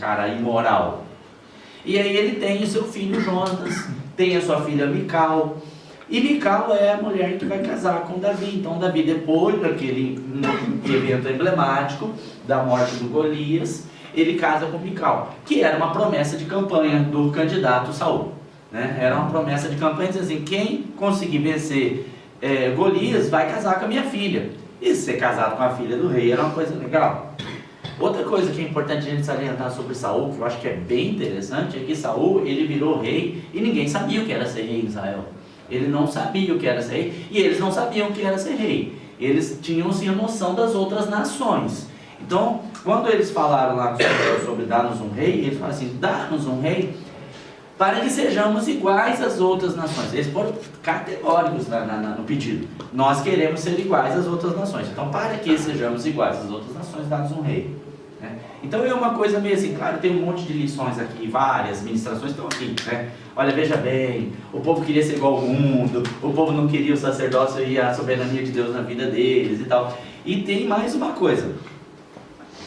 cara imoral. E aí ele tem o seu filho Jonatas, tem a sua filha Mical, e Mical é a mulher que vai casar com Davi. Então Davi, depois daquele evento emblemático da morte do Golias, ele casa com Mical, que era uma promessa de campanha do candidato Saul, né? Era uma promessa de campanha, dizer assim, quem conseguir vencer Golias vai casar com a minha filha. E ser casado com a filha do rei era uma coisa legal. Outra coisa que é importante a gente salientar sobre Saul, que eu acho que é bem interessante, é que Saul, ele virou rei e ninguém sabia o que era ser rei em Israel. Ele não sabia o que era ser rei e eles não sabiam o que era ser rei. Eles tinham sim a noção das outras nações. Então, quando eles falaram lá sobre dar-nos um rei, eles falaram assim, dar-nos um rei para que sejamos iguais às outras nações. Eles foram categóricos no pedido. Nós queremos ser iguais às outras nações. Então, para que sejamos iguais às outras nações, dá-nos um rei. Né? Então, é uma coisa meio assim, claro, tem um monte de lições aqui, várias ministrações estão aqui, né? Olha, veja bem, o povo queria ser igual ao mundo, o povo não queria o sacerdócio e a soberania de Deus na vida deles e tal. E tem mais uma coisa.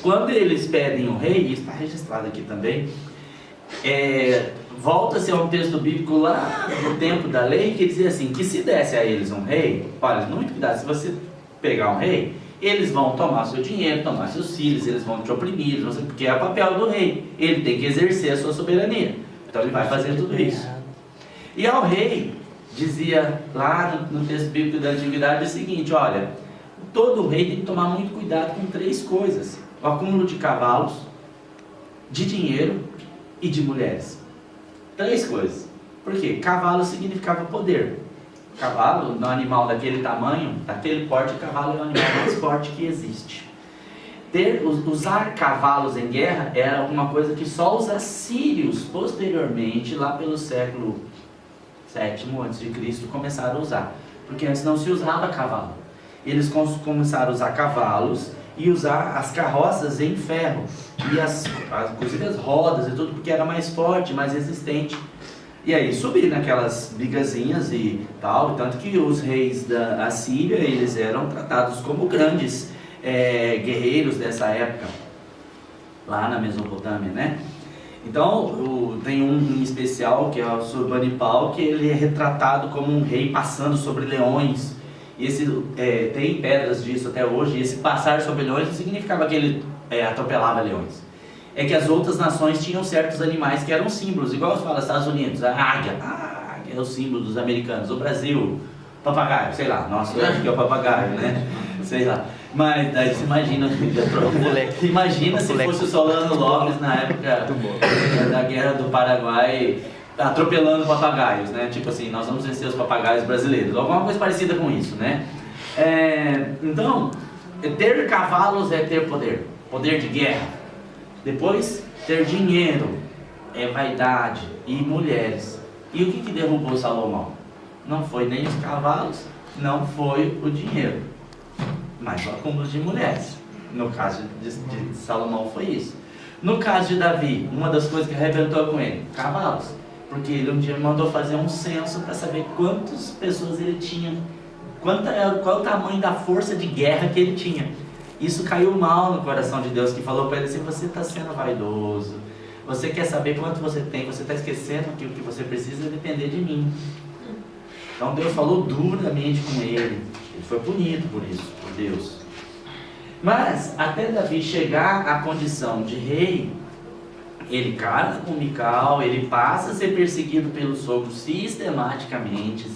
Quando eles pedem um rei, isso está registrado aqui também, volta-se a um texto bíblico lá no tempo da lei, que dizia assim, que se desse a eles um rei, olha, muito cuidado, se você pegar um rei, eles vão tomar seu dinheiro, tomar seus filhos, eles vão te oprimir, porque é o papel do rei, ele tem que exercer a sua soberania, então ele vai fazer tudo isso. E ao rei, dizia lá no texto bíblico da antiguidade o seguinte, olha, todo rei tem que tomar muito cuidado com 3 coisas, o acúmulo de cavalos, de dinheiro e de mulheres. 3 coisas. Por quê? Cavalo significava poder. Cavalo, no animal daquele tamanho, daquele porte, cavalo é o animal mais forte que existe. Usar cavalos em guerra era uma coisa que só os assírios, posteriormente, lá pelo século VII a.C., começaram a usar. Porque antes não se usava cavalo. Eles começaram a usar cavalos e usar as carroças em ferro. E inclusive as rodas e tudo, porque era mais forte, mais resistente. E aí subir naquelas bigazinhas e tal, tanto que os reis da Assíria, eles eram tratados como grandes guerreiros dessa época, lá na Mesopotâmia, né? Então, tem um em especial, que é o Surbanipal, que ele é retratado como um rei passando sobre leões. E tem pedras disso até hoje, e esse passar sobre leões não significava que ele atropelava leões. É que as outras nações tinham certos animais que eram símbolos, igual se fala Estados Unidos, a águia é o símbolo dos americanos, o Brasil, papagaio, sei lá, nossa, eu acho que é o papagaio, né? Sei lá. Mas daí você imagina, se fosse o Solano Lopes na época da Guerra do Paraguai, atropelando papagaios, né? Tipo assim, nós vamos vencer os papagaios brasileiros, alguma coisa parecida com isso, né? Então, ter cavalos é ter poder, poder de guerra. Depois, ter dinheiro é vaidade e mulheres. E o que derrubou Salomão? Não foi nem os cavalos, não foi o dinheiro, mas o acúmulo de mulheres. No caso de Salomão foi isso. No caso de Davi, uma das coisas que arrebentou com ele, cavalos. Porque ele um dia mandou fazer um censo para saber quantas pessoas ele tinha, qual o tamanho da força de guerra que ele tinha. Isso caiu mal no coração de Deus, que falou para ele assim, você está sendo vaidoso, você quer saber quanto você tem, você está esquecendo que o que você precisa é depender de mim. Então Deus falou duramente com ele foi punido por isso, por Deus. Mas até Davi chegar à condição de rei, ele casa com Mical, ele passa a ser perseguido pelo sogro sistematicamente.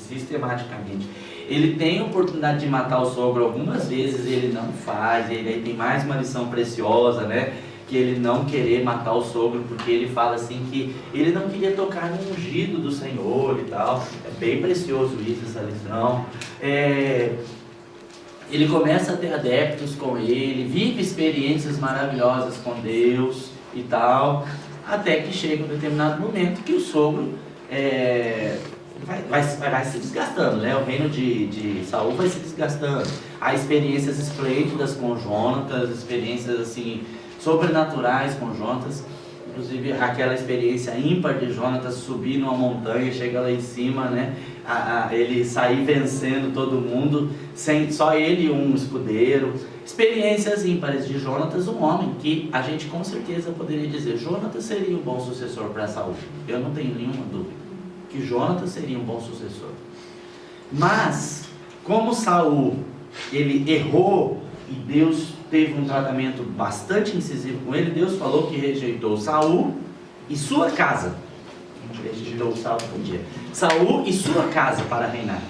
Ele tem a oportunidade de matar o sogro algumas vezes, ele não faz. Ele aí tem mais uma lição preciosa, né? Que ele não querer matar o sogro, porque ele fala assim que ele não queria tocar no ungido do Senhor e tal. É bem precioso isso, essa lição. Ele começa a ter adeptos com ele, vive experiências maravilhosas com Deus e tal, até que chega um determinado momento que o sogro vai se desgastando, né? O reino de Saul vai se desgastando. Há experiências esplêndidas com Jonatas, experiências assim sobrenaturais com Jonatas, inclusive aquela experiência ímpar de Jonatas subir numa montanha, chega lá em cima, né? Ele sair vencendo todo mundo, sem só ele e um escudeiro. Experiências ímpares de Jonatas, um homem que a gente com certeza poderia dizer, Jonatas seria um bom sucessor para Saul. Eu não tenho nenhuma dúvida que Jonatas seria um bom sucessor. Mas, como Saul, ele errou e Deus teve um tratamento bastante incisivo com ele, Deus falou que rejeitou Saul e sua casa. Rejeitou Saul e sua casa para reinar.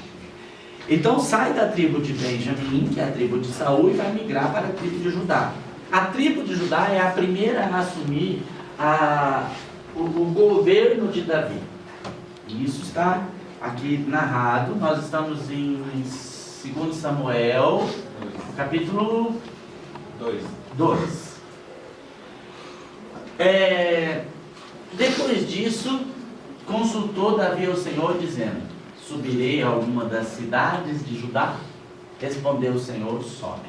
Então sai da tribo de Benjamim, que é a tribo de Saul, e vai migrar para a tribo de Judá. A tribo de Judá é a primeira a assumir o governo de Davi. E isso está aqui narrado. Nós estamos em 2 Samuel, capítulo 2. Depois disso, consultou Davi ao Senhor, dizendo: subirei a alguma das cidades de Judá? Respondeu o Senhor: sobe.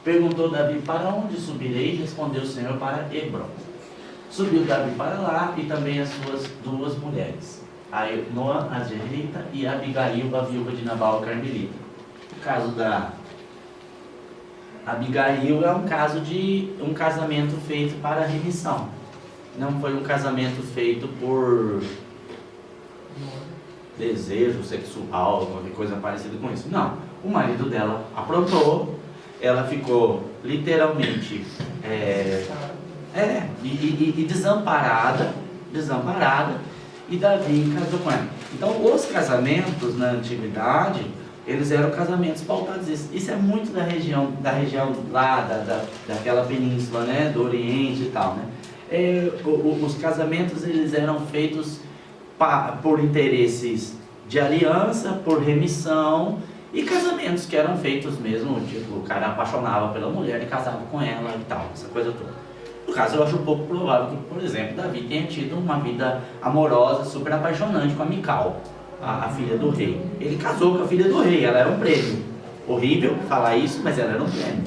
Perguntou Davi: para onde subirei? Respondeu o Senhor: para Hebrom. Subiu Davi para lá, e também as suas 2 mulheres, Ainoa, a Jezreelita, e Abigail, a viúva de Nabal, Carmelita. O caso da Abigail é um caso de um casamento feito para remissão. Não foi um casamento feito por desejo sexual, qualquer coisa parecida com isso. Não, o marido dela aprontou, ela ficou literalmente desamparada, e Davi casou com ela. Então, os casamentos na antiguidade, eles eram casamentos pautados nisso. Isso é muito da região lá, daquela península, né, do Oriente e tal, né? Os casamentos, eles eram feitos por interesses de aliança, por remissão, e casamentos que eram feitos mesmo, tipo, o cara apaixonava pela mulher e casava com ela e tal, essa coisa toda. No caso, eu acho um pouco provável que, por exemplo, Davi tenha tido uma vida amorosa, super apaixonante com a Mical, a filha do rei. Ele casou com a filha do rei, ela era um prêmio. Horrível falar isso, mas ela era um prêmio.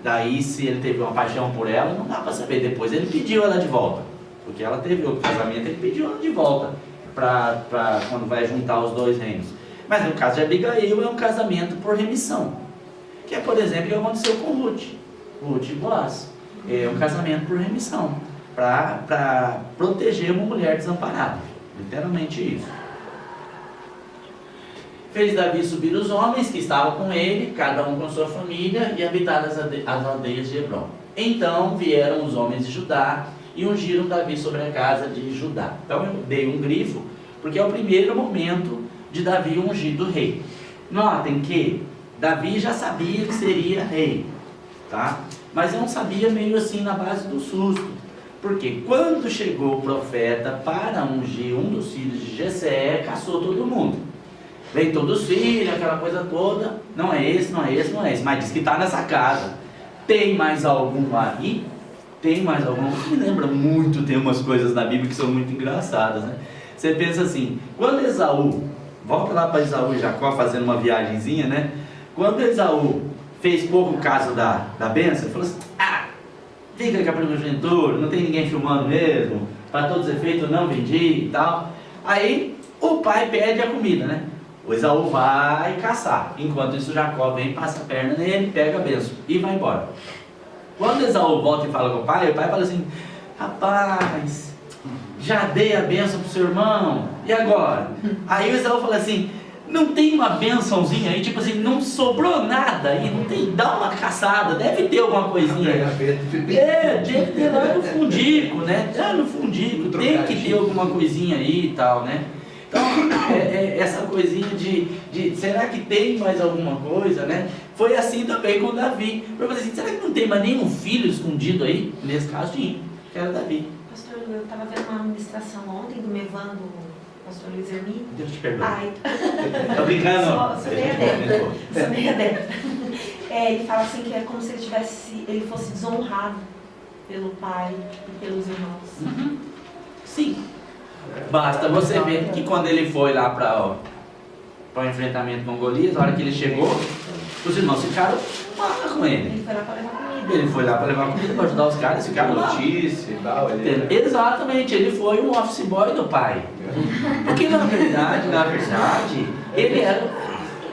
Daí, se ele teve uma paixão por ela, não dá para saber. Depois ele pediu ela de volta, porque ela teve o casamento, ele pediu ela de volta para quando vai juntar os 2 reinos. Mas no caso de Abigail, é um casamento por remissão, que é, por exemplo, o que aconteceu com Ruth e Boaz. É um casamento por remissão, para proteger uma mulher desamparada, literalmente isso. Fez Davi subir os homens que estavam com ele, cada um com sua família, e habitar as aldeias de Hebrom. Então vieram os homens de Judá e ungiram Davi sobre a casa de Judá. Então eu dei um grifo, porque é o primeiro momento de Davi ungido rei. Notem que Davi já sabia que seria rei, tá? Mas eu não sabia meio assim na base do susto. Porque quando chegou o profeta para ungir um dos filhos de Jessé, caçou todo mundo. Veio todos os filhos, aquela coisa toda. Não é esse, não é esse, não é esse. Mas diz que está nessa casa. Tem mais algum aí? Tem mais algum? Me lembra muito, tem umas coisas na Bíblia que são muito engraçadas, né? Você pensa assim, quando Esaú, volta lá para Esaú e Jacó fazendo uma viagenzinha, né? Quando Esaú fez pouco caso da bênção, ele falou assim: fica com a primogenitura, não tem ninguém filmando mesmo, para todos os efeitos não vendi e tal. Aí o pai pede a comida, né? O Esaú vai caçar. Enquanto isso, Jacó vem, passa a perna nele, pega a bênção e vai embora. Quando Esaú volta e fala com o pai fala assim: rapaz, já dei a bênção pro seu irmão, e agora? Aí o Esaú fala assim: não tem uma bençãozinha aí, tipo assim, não sobrou nada aí, não tem, dá uma caçada, deve ter alguma coisinha aí. Tinha que ter lá no fundico, né? No fundico, tem que ter alguma coisinha aí e tal, né? Então, essa coisinha de será que tem mais alguma coisa, né? Foi assim também com Davi. Eu falei assim: será que não tem mais nenhum filho escondido aí? Nesse caso tinha, que era Davi. Pastor, eu estava vendo uma ministração ontem do Mevando, pastor Luiz Hermínio. Deus te perdoe. Tô brincando. Sou meio adepta. Ele fala assim que é como se ele fosse desonrado pelo pai e pelos irmãos. Sim. Basta você ver que quando ele foi lá para o enfrentamento com Golias, na hora que ele chegou, os irmãos ficaram lá com ele. Ele foi lá para levar comida. Ele foi lá para levar comida, para ajudar os caras, ficaram lá. Notícia e tal. Exatamente, ele foi um office boy do pai. Porque na verdade, ele era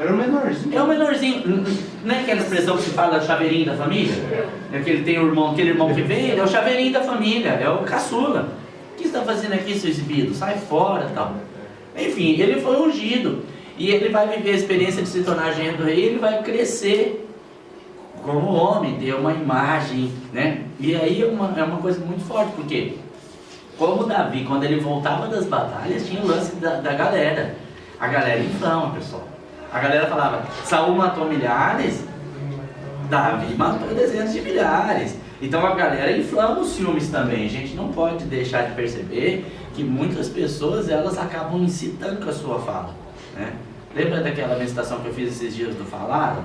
Era o menorzinho. É o menorzinho. Não é aquela expressão que se fala chaveirinho da família? É que ele tem o irmão, aquele irmão que vem, ele é o chaveirinho da família, é o caçula. O que você está fazendo aqui, seu exibido? Sai fora e tal. Enfim, ele foi ungido. E ele vai viver a experiência de se tornar genro do rei, ele vai crescer como homem, ter uma imagem, né? E aí é uma coisa muito forte, porque como Davi, quando ele voltava das batalhas, tinha o lance da galera. A galera inflama, pessoal. A galera falava, Saul matou milhares, Davi matou dezenas de milhares. Então a galera inflama os ciúmes também. A gente não pode deixar de perceber que muitas pessoas, elas acabam incitando com a sua fala, né? Lembra daquela meditação que eu fiz esses dias do falaram?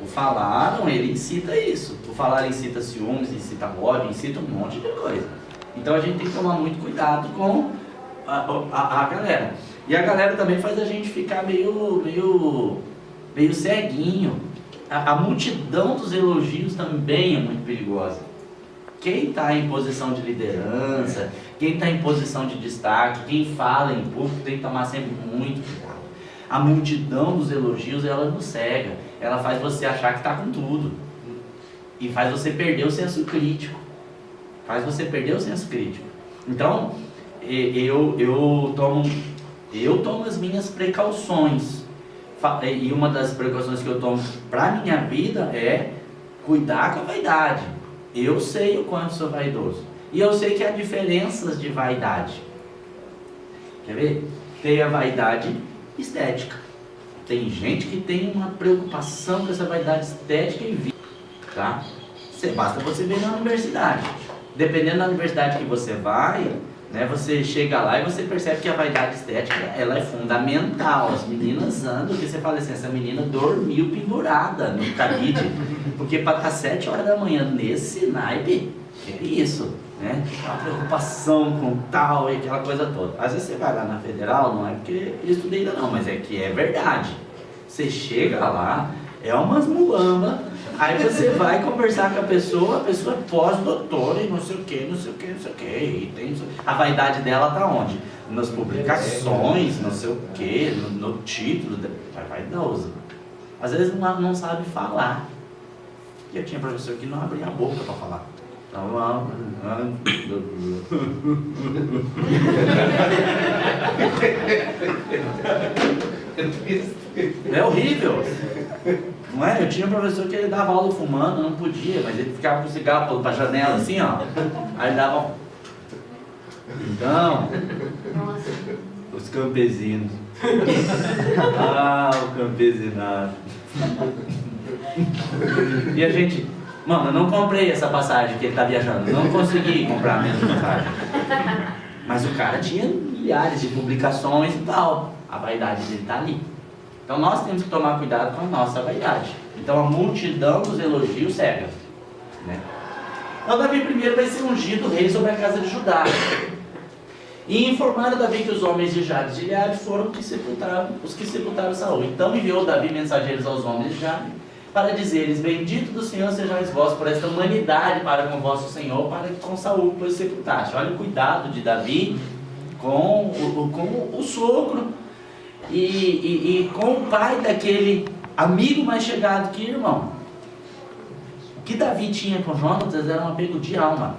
O falaram, ele incita isso. O falar incita ciúmes, incita ódio, incita um monte de coisa. Então a gente tem que tomar muito cuidado com a galera. E a galera também faz a gente ficar meio ceguinho. A multidão dos elogios também é muito perigosa. Quem está em posição de liderança, quem está em posição de destaque, quem fala em público tem que tomar sempre muito cuidado. A multidão dos elogios, ela nos cega. Ela faz você achar que está com tudo. E faz você perder o senso crítico. Faz você perder o senso crítico. Então, eu tomo as minhas precauções. E uma das precauções que eu tomo para a minha vida é cuidar com a vaidade. Eu sei o quanto sou vaidoso. E eu sei que há diferenças de vaidade. Quer ver? Tem a vaidade estética. Tem gente que tem uma preocupação com essa vaidade estética em vida, tá? Basta você ver na universidade. Dependendo da universidade que você vai, né, você chega lá e você percebe que a vaidade estética, ela é fundamental. As meninas andam, que você fala assim, essa menina dormiu pendurada no cabide, porque para estar 7 horas da manhã nesse naipe, que é isso, né? A preocupação com tal e aquela coisa toda. Às vezes você vai lá na federal, não é porque eu estudei ainda não, mas é que é verdade. Você chega lá, é umas mulambas, aí você vai conversar com a pessoa é pós-doutora e não sei o que, não sei o que, não sei o que. E tem... A vaidade dela tá onde? Nas publicações, não sei o que, no título, é vaidosa. Às vezes não sabe falar. E eu tinha professor que não abria a boca para falar. É horrível, não é? Eu tinha um professor que ele dava aula fumando, não podia, mas ele ficava com o cigarro para a janela assim, ó. Aí ele dava. Então, os campesinos. O campesinado. E a gente. Mano, eu não comprei essa passagem que ele está viajando, não consegui comprar a mesma passagem. Mas o cara tinha milhares de publicações e tal. A vaidade dele está ali. Então nós temos que tomar cuidado com a nossa vaidade. Então a multidão dos elogios cega, né? Então Davi primeiro vai ser ungido rei sobre a casa de Judá. E informaram Davi que os homens de Jabes e Gileade foram os que sepultaram Saul. Então enviou Davi mensageiros aos homens de Jabes para dizer-lhes: bendito do Senhor sejais vós por esta humanidade para com vosso Senhor, para que com Saul depois sepultaste. Olha o cuidado de Davi com o sogro e com o pai daquele amigo mais chegado que irmão. O que Davi tinha com Jonatas era um apego de alma,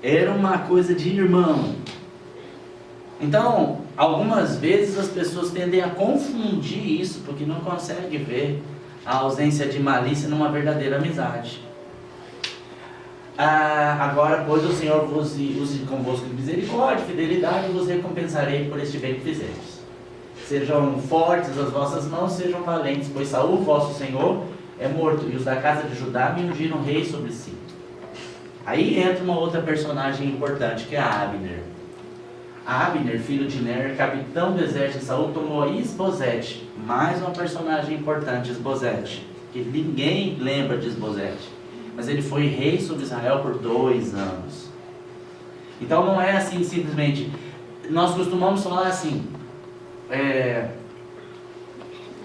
era uma coisa de irmão. Então, algumas vezes as pessoas tendem a confundir isso, porque não conseguem ver a ausência de malícia numa verdadeira amizade. Agora, pois o Senhor vos use convosco de misericórdia, fidelidade, e vos recompensarei por este bem que fizestes. Sejam fortes as vossas mãos, sejam valentes, pois Saul, vosso Senhor, é morto, e os da casa de Judá me ungiram rei sobre si. Aí entra uma outra personagem importante, que é Abner. Abner, filho de Ner, capitão do exército de Saul, tomou Isbosete, mais uma personagem importante, Isbosete, que ninguém lembra de Isbosete, mas ele foi rei sobre Israel por 2 anos. Então não é assim simplesmente, nós costumamos falar assim,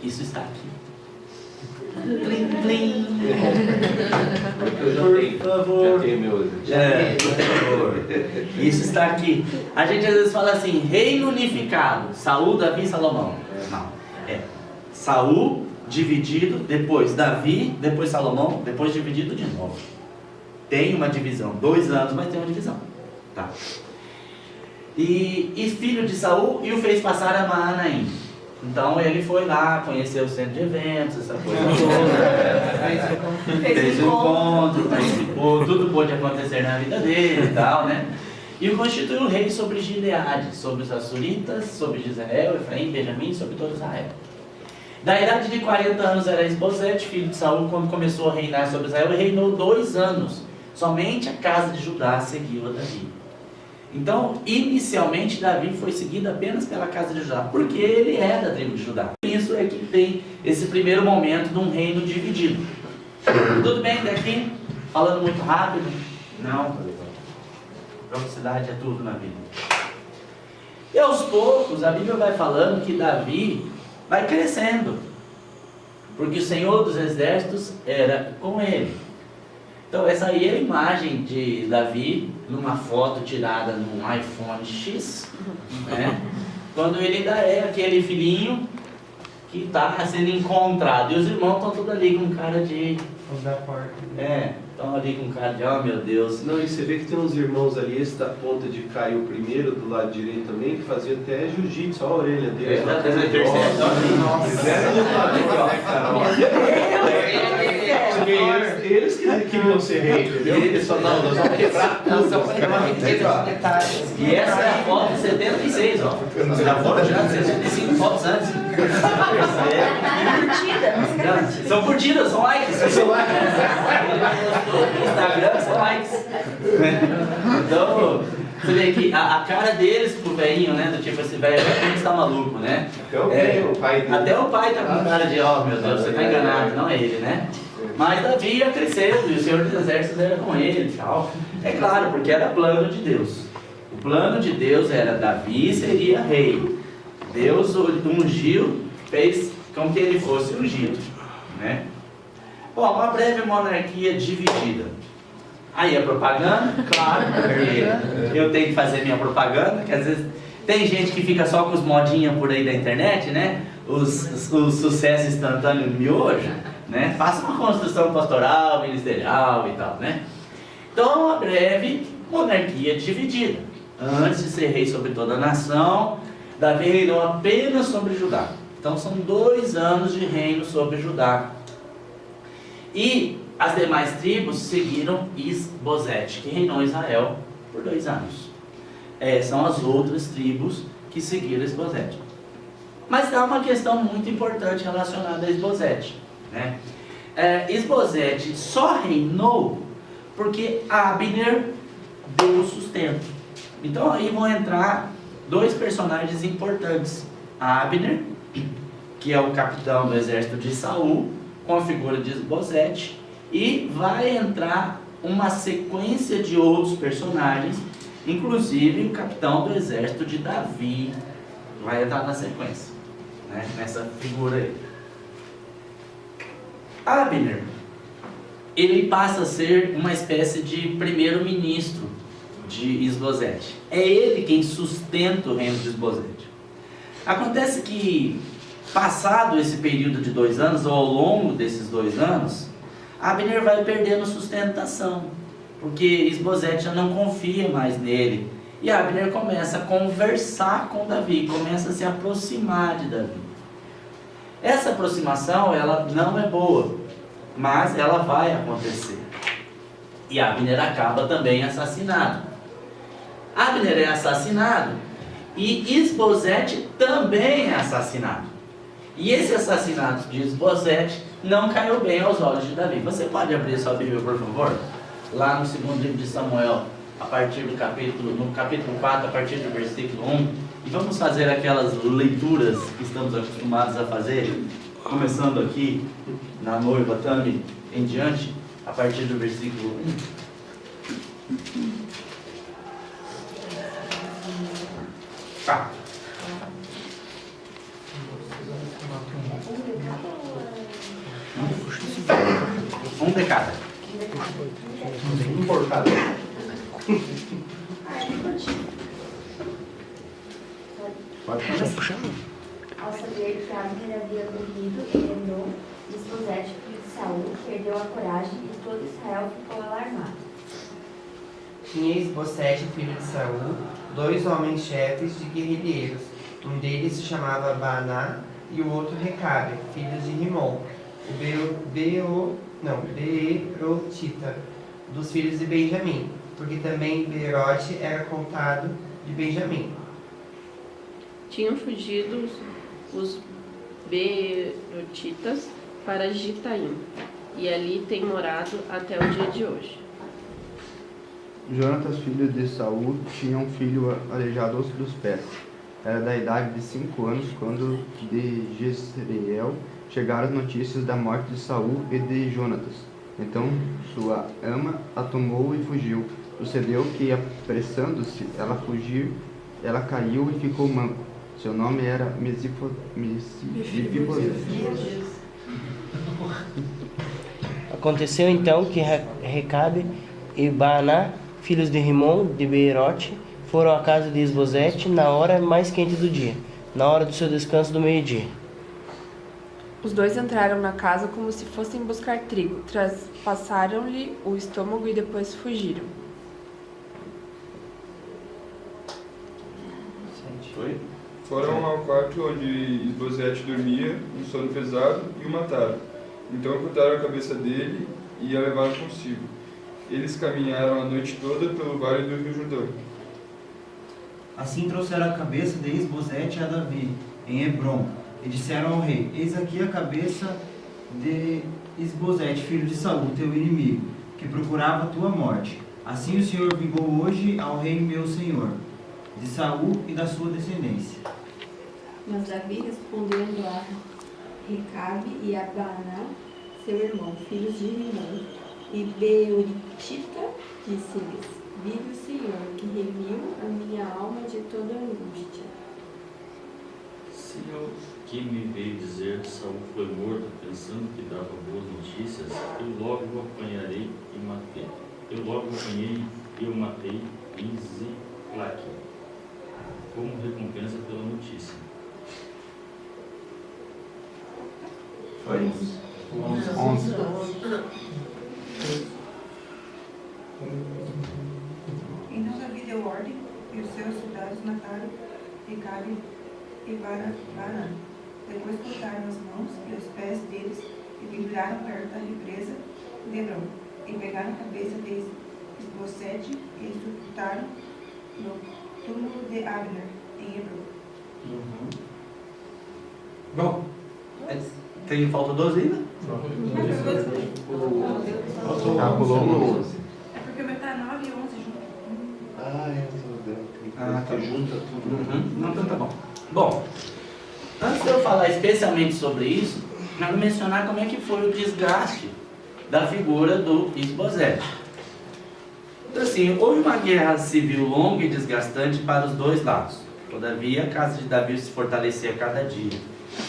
isso está aqui. Plim, plim. Por favor. Já tem meu. Por favor. Isso está aqui. A gente às vezes fala assim, reino unificado, Saul, Davi e Salomão. Não. Saul dividido, depois Davi, depois Salomão, depois dividido de novo. Tem uma divisão, 2 anos, mas tem uma divisão. Tá? E filho de Saul, e o fez passar a Maanaim. Então ele foi lá, conheceu o centro de eventos, essa coisa toda. Fez o encontro, participou, tudo pôde acontecer na vida dele e tal, né? E o constituiu rei sobre Gileade, sobre os Assuritas, sobre Israel, Efraim, Benjamim, sobre todo Israel. Da idade de 40 anos era Esbozete, filho de Saul, quando começou a reinar sobre Israel, e reinou 2 anos. Somente a casa de Judá seguiu a Davi. Então, inicialmente, Davi foi seguido apenas pela casa de Judá, porque ele é da tribo de Judá. Isso é que tem esse primeiro momento de um reino dividido. Tudo bem até aqui? Falando muito rápido? Não. Velocidade é tudo na vida. E aos poucos, a Bíblia vai falando que Davi vai crescendo, porque o Senhor dos Exércitos era com ele. Então essa aí é a imagem de Davi numa foto tirada num iPhone X, né? Quando ele ainda é aquele filhinho que está sendo encontrado, e os irmãos estão todos ali com cara de... estão ali com cara de, oh meu Deus. Não, e você vê que tem uns irmãos ali, esse da ponta de Caio primeiro, do lado direito também, que faziam até jiu-jitsu, olha a orelha dele. Eles que queriam ser rei, entendeu? Eles só não, nós vamos quebrar tudo. E essa é a foto de 76, ó. Já foram já 65 fotos antes. São curtidas, são likes. São likes. No Instagram são likes. Então, você vê que a cara deles pro velhinho, né? Do tipo, esse velho está maluco, né? Até o pai tá com cara de, ó, meu Deus, você tá enganado, não é ele, né? Mas Davi ia crescendo e o Senhor dos Exércitos era com ele e tal. É claro, porque era plano de Deus. O plano de Deus era Davi seria rei. Deus ungiu, fez com que ele fosse ungido, né? Bom, uma breve monarquia dividida. Aí a propaganda, claro, porque eu tenho que fazer minha propaganda, que às vezes tem gente que fica só com os modinhos por aí da internet, né? Os sucessos instantâneos no miojo, né? Faça uma construção pastoral, ministerial e tal, né? Então, uma breve monarquia dividida. Antes de ser rei sobre toda a nação, Davi reinou apenas sobre Judá. Então são 2 anos de reino sobre Judá. E as demais tribos seguiram Isbozete, que reinou Israel por 2 anos. São as outras tribos que seguiram Isbozete. Mas há uma questão muito importante relacionada a Isbozete, né? Isbozete só reinou porque Abner deu o sustento. Então aí vão entrar 2 personagens importantes. Abner, que é o capitão do exército de Saul, com a figura de Isbozete, e vai entrar uma sequência de outros personagens, inclusive o capitão do exército de Davi vai entrar na sequência, né? Nessa figura aí. Abner, ele passa a ser uma espécie de primeiro-ministro de Isbozete. É ele quem sustenta o reino de Isbozete. Acontece que, passado esse período de 2 anos, ou ao longo desses 2 anos, Abner vai perdendo sustentação, porque Isbozete já não confia mais nele. E Abner começa a conversar com Davi, começa a se aproximar de Davi. Essa aproximação, ela não é boa, mas ela vai acontecer. E Abner acaba também assassinado. Abner é assassinado e Isbozete também é assassinado. E esse assassinato de Isbozete não caiu bem aos olhos de Davi. Você pode abrir sua Bíblia, por favor? Lá no 2º livro de Samuel, a partir do no capítulo 4, a partir do versículo 1. E vamos fazer aquelas leituras que estamos acostumados a fazer, começando aqui na noiva Tami em diante, a partir do versículo 1. Tá. Um de cada. Um por cada. Pode puxar. saber que Abner havia morrido, ele lembrou de Isbosete, filho de Saul, perdeu a coragem e todo Israel ficou alarmado. Tinha Isbosete, filho de Saul, 2 homens chefes de guerrilheiros. Um deles se chamava Baaná e o outro Recabe, filho de Rimon, o Beerotita, dos filhos de Benjamim, porque também Beerote era contado de Benjamim. Tinham fugido os Beerotitas para Gitaim, e ali têm morado até o dia de hoje. Jonatas, filho de Saul, tinha um filho aleijado dos pés. Era da idade de 5 anos quando de Jezreel chegaram as notícias da morte de Saul e de Jonatas. Então sua ama a tomou e fugiu. Sucedeu que, apressando-se ela fugir, ela caiu e ficou manco. Seu nome era Mefibosete. Aconteceu então que Recabe e Baaná, filhos de Rimon, de Beerote, foram à casa de Isbosete na hora mais quente do dia, na hora do seu descanso do meio-dia. Os dois entraram na casa como se fossem buscar trigo, traspassaram-lhe o estômago e depois fugiram. Foi? Foram ao quarto onde Isbosete dormia, um sono pesado, e o mataram. Então cortaram a cabeça dele e a levaram consigo. Eles caminharam a noite toda pelo vale do Rio Jordão. Assim trouxeram a cabeça de Isbosete a Davi, em Hebrom, e disseram ao rei: Eis aqui a cabeça de Isbosete, filho de Saul, teu inimigo, que procurava a tua morte. Assim o Senhor vingou hoje ao rei meu senhor, de Saul e da sua descendência. Mas Davi, respondendo a Recabe e a Baaná, seu irmão, filhos de Rimon, e Beerote, disse-lhes: Vive o Senhor, que remiu a minha alma de toda angústia. Se o que me veio dizer que Saul foi morto, pensando que dava boas notícias, eu logo o apanharei e matei. Eu logo o apanhei e o matei em Ziclague, como recompensa pela notícia. Foi? 11. Então Davi deu ordem e os seus soldados mataram Recabe e Baaná. Depois cortaram as mãos e os pés deles e penduraram perto da represa de Hebrom. E pegaram a cabeça de Isbosete e sepultaram no túmulo de Abner, em Hebrom. Bom, tem falta 12 ainda? Pulou no 11. É porque o meu tá 9 e 11 junto. Tá junto tudo. Não, então tá bom. Bom, antes de eu falar especialmente sobre isso, eu quero mencionar como é que foi o desgaste da figura do Isbosete. Então, assim, houve uma guerra civil longa e desgastante para os dois lados. Todavia, a casa de Davi se fortalecia a cada dia.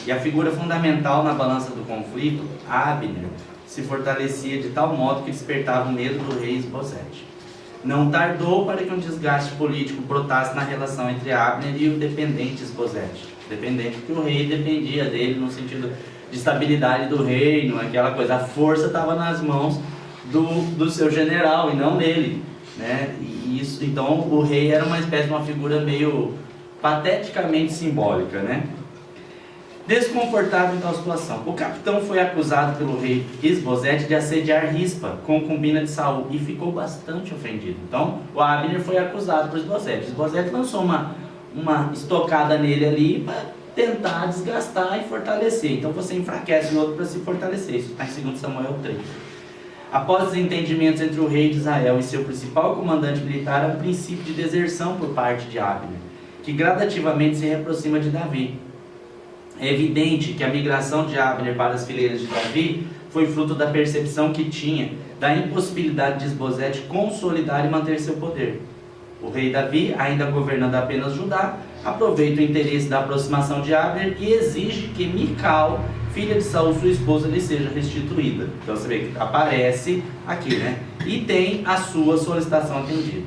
E a figura fundamental na balança do conflito, Abner, se fortalecia de tal modo que despertava o medo do rei Isbosete. Não tardou para que um desgaste político brotasse na relação entre Abner e o dependente Isbosete. Dependente porque o rei dependia dele no sentido de estabilidade do reino, aquela coisa. A força estava nas mãos do seu general e não dele, né? E isso, então o rei era uma espécie de uma figura meio pateticamente simbólica, né? Desconfortável em tal situação, o capitão foi acusado pelo rei Isbosete de assediar Rispa, concubina de Saul, e ficou bastante ofendido. Então, o Abner foi acusado por Isbosete. Isbosete lançou uma estocada nele ali para tentar desgastar e fortalecer. Então, você enfraquece o outro para se fortalecer. Isso está em 2 Samuel 3. Após os entendimentos entre o rei de Israel e seu principal comandante militar, há um princípio de deserção por parte de Abner, que gradativamente se reaproxima de Davi. É evidente que a migração de Abner para as fileiras de Davi foi fruto da percepção que tinha da impossibilidade de Isbosete consolidar e manter seu poder. O rei Davi, ainda governando apenas Judá, aproveita o interesse da aproximação de Abner e exige que Mical, filha de Saul, sua esposa, lhe seja restituída. Então você vê que aparece aqui, né? E tem a sua solicitação atendida.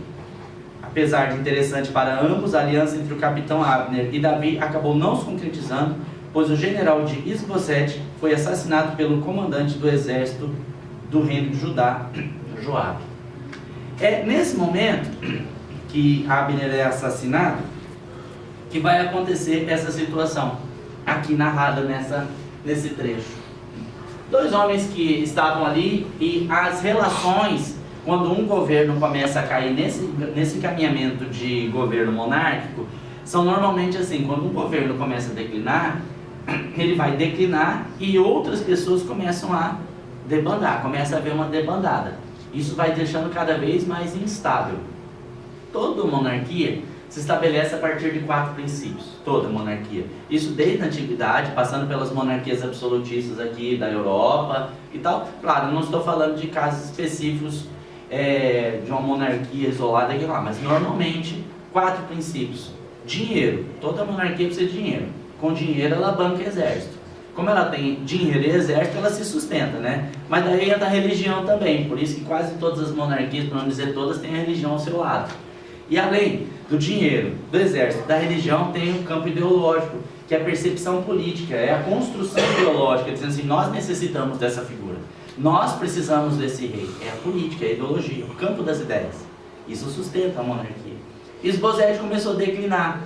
Apesar de interessante para ambos, a aliança entre o capitão Abner e Davi acabou não se concretizando, pois o general de Isbosete foi assassinado pelo comandante do exército do reino de Judá, Joabe. É nesse momento que Abner é assassinado que vai acontecer essa situação, aqui narrada nesse trecho. Dois homens que estavam ali, e as relações, quando um governo começa a cair nesse caminhamento de governo monárquico, são normalmente assim: quando um governo começa a declinar, ele vai declinar e outras pessoas começam a debandar, começa a haver uma debandada. Isso vai deixando cada vez mais instável. Toda monarquia se estabelece a partir de 4 princípios, toda monarquia. Isso desde a antiguidade, passando pelas monarquias absolutistas aqui da Europa e tal. Claro, não estou falando de casos específicos de uma monarquia isolada aqui lá, mas normalmente 4 princípios. Dinheiro, toda monarquia precisa de dinheiro. Com dinheiro ela banca exército. Como ela tem dinheiro e exército, ela se sustenta, né? Mas daí entra a religião também, por isso que quase todas as monarquias, para não dizer todas, têm a religião ao seu lado. E além do dinheiro, do exército, da religião, tem o campo ideológico, que é a percepção política, é a construção ideológica, dizendo assim: nós necessitamos dessa figura, nós precisamos desse rei. É a política, é a ideologia, o campo das ideias. Isso sustenta a monarquia. Isbosete começou a declinar.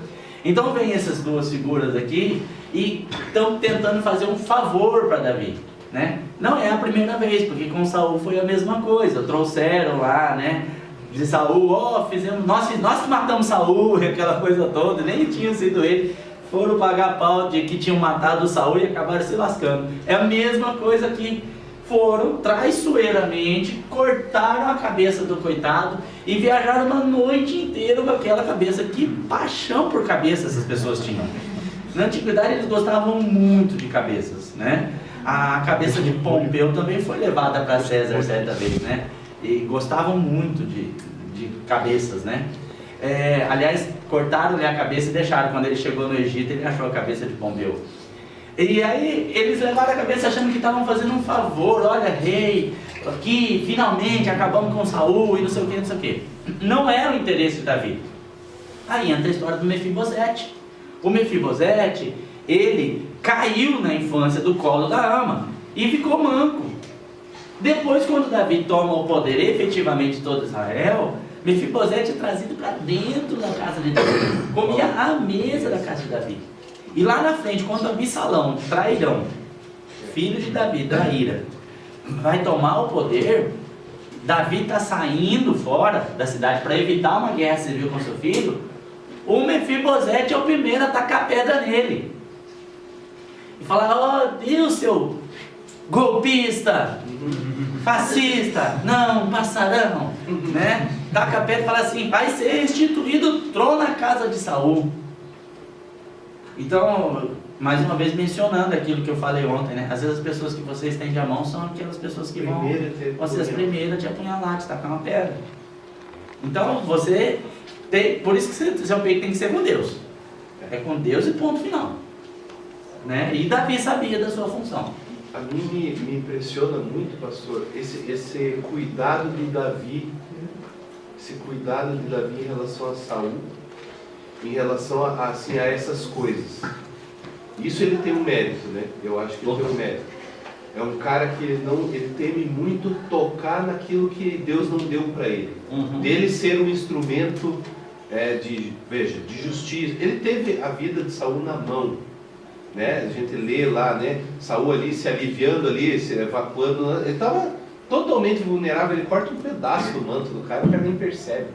Então vem essas duas figuras aqui e estão tentando fazer um favor para Davi, né? Não é a primeira vez, porque com Saul foi a mesma coisa. Trouxeram lá, né, de Saul, fizemos, nós que matamos Saul, aquela coisa toda, nem tinha sido ele. Foram pagar pau de que tinham matado Saul e acabaram se lascando. É a mesma coisa que foram traiçoeiramente, cortaram a cabeça do coitado e viajaram uma noite inteira com aquela cabeça. Que paixão por cabeça essas pessoas tinham. Na antiguidade eles gostavam muito de cabeças, né? A cabeça de Pompeu também foi levada para César certa vez, né? E gostavam muito de cabeças, né? Aliás, cortaram-lhe a cabeça e deixaram. Quando ele chegou no Egito, ele achou a cabeça de Pompeu. E aí eles levaram a cabeça achando que estavam fazendo um favor. Olha, rei, aqui finalmente acabamos com Saul e não sei o que, não sei o que. Não era o interesse de Davi. Aí entra a história do Mefibosete. O Mefibosete, ele caiu na infância do colo da ama e ficou manco. Depois, quando Davi toma o poder efetivamente de todo Israel, Mefibosete é trazido para dentro da casa de Davi, comia à mesa da casa de Davi. E lá na frente, quando Absalão, trairão, filho de Davi, traíra, vai tomar o poder, Davi está saindo fora da cidade para evitar uma guerra civil com seu filho. O Mefibosete é o primeiro a tacar pedra nele e falar: ó Deus, seu golpista, fascista, não passarão, né? Taca a pedra e fala assim: vai ser instituído o trono na casa de Saul. Então, mais uma vez mencionando aquilo que eu falei ontem, né? Às vezes as pessoas que você estende a mão são aquelas pessoas que vão ser as primeiras a te apunhalar, te tacar uma pedra. Então, você tem, por isso que seu peito tem que ser com Deus. É com Deus e ponto final, né? E Davi sabia da sua função. A mim me impressiona muito, pastor, esse cuidado de Davi, em relação a Saul, em relação a essas coisas. Isso ele tem um mérito, né? Eu acho que ele tem um mérito. É um cara que ele teme muito tocar naquilo que Deus não deu para ele. Dele ser um instrumento de justiça. Ele teve a vida de Saul na mão, né? A gente lê lá, né? Saul ali se aliviando ali, se evacuando. Ele estava totalmente vulnerável. Ele corta um pedaço do manto do cara, o cara nem percebe.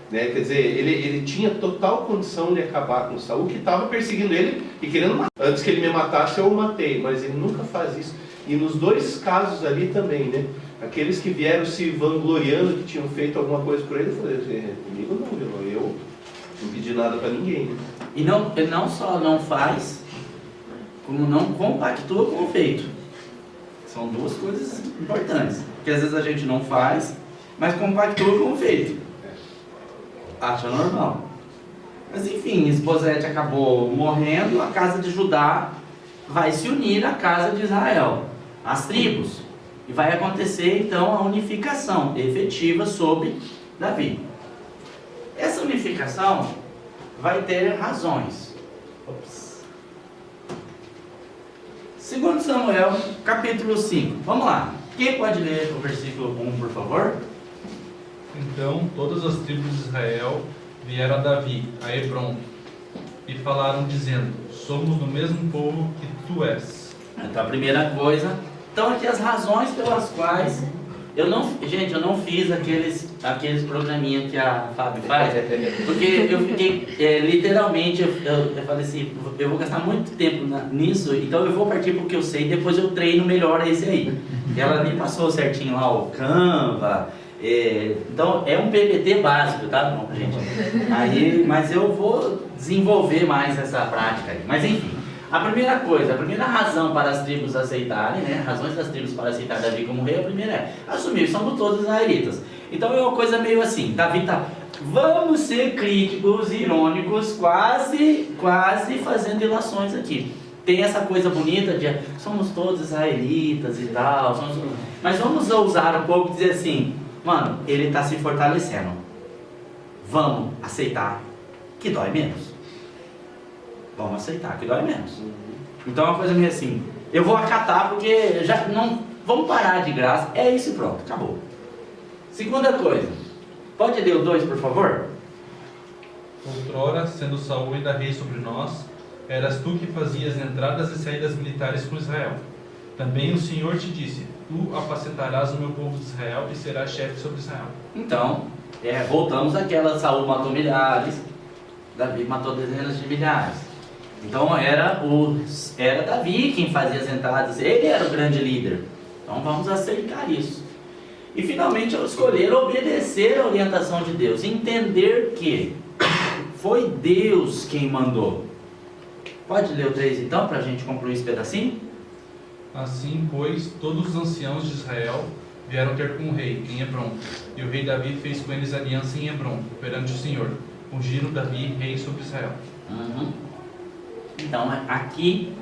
Né? Quer dizer, ele tinha total condição de acabar com Saul, que estava perseguindo ele e querendo matar. Antes que ele me matasse, eu o matei, mas ele nunca faz isso. E nos dois casos ali também, né? Aqueles que vieram se vangloriando que tinham feito alguma coisa por ele, eu falei: comigo não, eu não pedi nada para ninguém. Né? E ele não só não faz, como não compactua com o feito. São duas coisas importantes. Porque às vezes a gente não faz, mas compactua com o feito. Acha normal. Mas enfim, Isbosete acabou morrendo, a casa de Judá vai se unir à casa de Israel, as tribos, e vai acontecer então a unificação efetiva sobre Davi. Essa unificação vai ter razões. 2 Samuel, capítulo 5. Vamos lá. Quem pode ler o versículo 1, por favor? Então todas as tribos de Israel vieram a Davi, a Hebrom, e falaram dizendo: somos do mesmo povo que tu és. Então a primeira coisa, então aqui as razões pelas quais eu não fiz aqueles programinha que a Fábio faz, porque eu fiquei, literalmente, eu falei assim, eu vou gastar muito tempo nisso, então eu vou partir porque eu sei, depois eu treino melhor esse aí. Ela me passou certinho lá o Canva, então é um PPT básico, tá bom, gente? Mas eu vou desenvolver mais essa prática aí, mas enfim. A primeira coisa, a primeira razão para as tribos aceitarem, né? Razões das tribos para aceitar Davi como rei, a primeira é assumir, somos todos israelitas. Então é uma coisa meio assim, Davi tá, vamos ser críticos, irônicos, quase fazendo ilações aqui. Tem essa coisa bonita de somos todos israelitas e tal, mas vamos ousar um pouco e dizer assim, mano, ele está se fortalecendo. Vamos aceitar que dói menos. Vamos aceitar que dói menos. Então é uma coisa meio assim, eu vou acatar porque já não, vamos parar de graça, é isso e pronto, acabou. Segunda coisa, pode ler o 2, por favor? Outrora, sendo Saul ainda rei sobre nós, eras tu que fazias entradas e saídas militares com Israel. Também o Senhor te disse, tu apacentarás o meu povo de Israel e serás chefe sobre Israel. Então, voltamos àquela, Saul matou milhares, Davi matou dezenas de milhares. Então era Davi quem fazia as entradas, ele era o grande líder. Então vamos aceitar isso. E finalmente eu escolher obedecer a orientação de Deus, entender que foi Deus quem mandou. Pode ler o 3 então, para a gente concluir esse pedacinho? Assim, pois, todos os anciãos de Israel vieram ter com o rei em Hebrom, e o rei Davi fez com eles aliança em Hebrom, perante o Senhor. Ungiram Davi rei sobre Israel. Então aqui,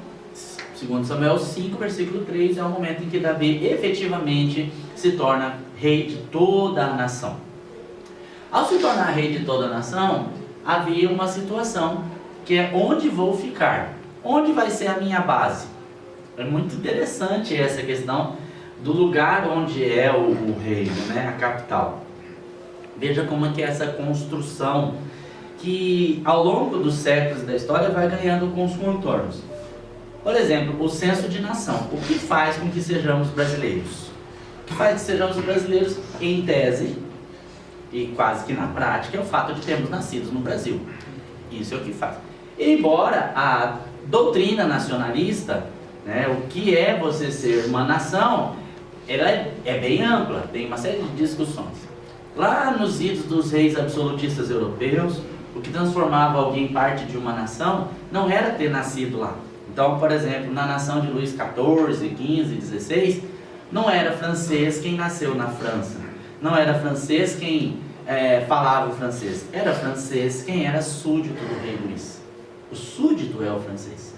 2 Samuel 5, versículo 3, é o momento em que Davi efetivamente se torna rei de toda a nação. Ao se tornar rei de toda a nação, havia uma situação que é onde vou ficar, onde vai ser a minha base. É muito interessante essa questão do lugar onde é o reino, né, a capital. Veja como é que é essa construção que ao longo dos séculos da história vai ganhando com os contornos. Por exemplo, o censo de nação. O que faz com que sejamos brasileiros? O que faz com que sejamos brasileiros em tese e quase que na prática é o fato de termos nascido no Brasil. Isso é o que faz. Embora a doutrina nacionalista, né, o que é você ser uma nação, ela é bem ampla, tem uma série de discussões. Lá nos idos dos reis absolutistas europeus, o que transformava alguém parte de uma nação não era ter nascido lá. Então, por exemplo, na nação de Luís XIV, XV, XVI, não era francês quem nasceu na França. Não era francês quem falava o francês. Era francês quem era súdito do rei Luís. O súdito é o francês.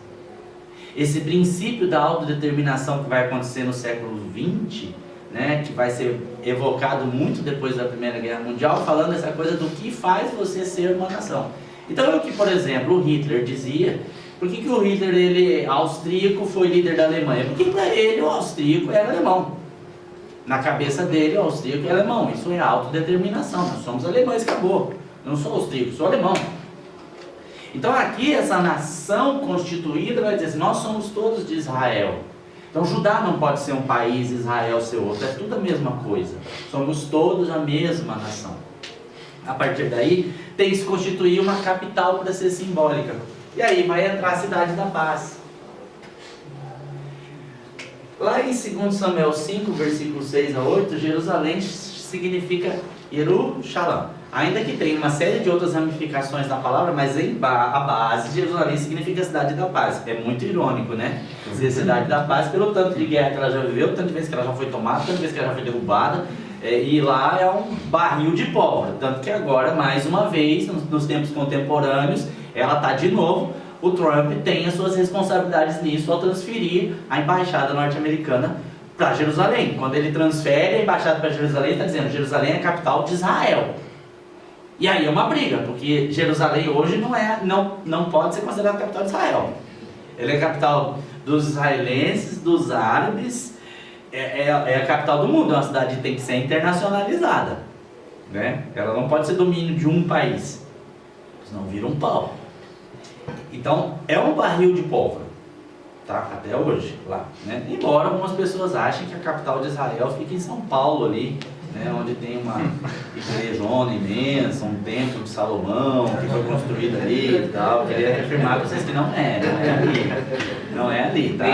Esse princípio da autodeterminação que vai acontecer no século XX, né, que vai ser evocado muito depois da Primeira Guerra Mundial, falando essa coisa do que faz você ser uma nação. Então é o que, por exemplo, o Hitler dizia. Por que o Hitler, ele austríaco, foi líder da Alemanha? Porque para ele o austríaco era alemão. Na cabeça dele o austríaco é alemão. Isso é autodeterminação. Nós somos alemães, acabou. Eu não sou austríaco, sou alemão. Então aqui essa nação constituída vai dizer assim, nós somos todos de Israel. Então Judá não pode ser um país, Israel ser outro, é tudo a mesma coisa. Somos todos a mesma nação. A partir daí tem que se constituir uma capital para ser simbólica. E aí vai entrar a cidade da paz. Lá em 2 Samuel 5, versículos 6 a 8, Jerusalém significa Yerushalayim. Ainda que tenha uma série de outras ramificações da palavra, mas a base de Jerusalém significa cidade da paz. É muito irônico, né? Dizer cidade da paz pelo tanto de guerra que ela já viveu, tanto de vezes que ela já foi tomada, tanto de vezes que ela já foi derrubada. E lá é um barril de pólvora. Tanto que agora, mais uma vez, nos tempos contemporâneos, ela está de novo. O Trump tem as suas responsabilidades nisso ao transferir a embaixada norte-americana para Jerusalém. Quando ele transfere a embaixada para Jerusalém, ele está dizendo Jerusalém é a capital de Israel. E aí é uma briga, porque Jerusalém hoje não pode ser considerada a capital de Israel. Ela é a capital dos israelenses, dos árabes, é a capital do mundo, é uma cidade que tem que ser internacionalizada, né? Ela não pode ser domínio de um país, senão vira um pau. Então, é um barril de pólvora, tá? Até hoje, lá, né? Embora algumas pessoas achem que a capital de Israel fica em São Paulo ali, né? Onde tem uma igrejona imensa, um templo de Salomão, que foi construído ali e tal. Queria reafirmar para vocês que não é ali. Não é ali, tá?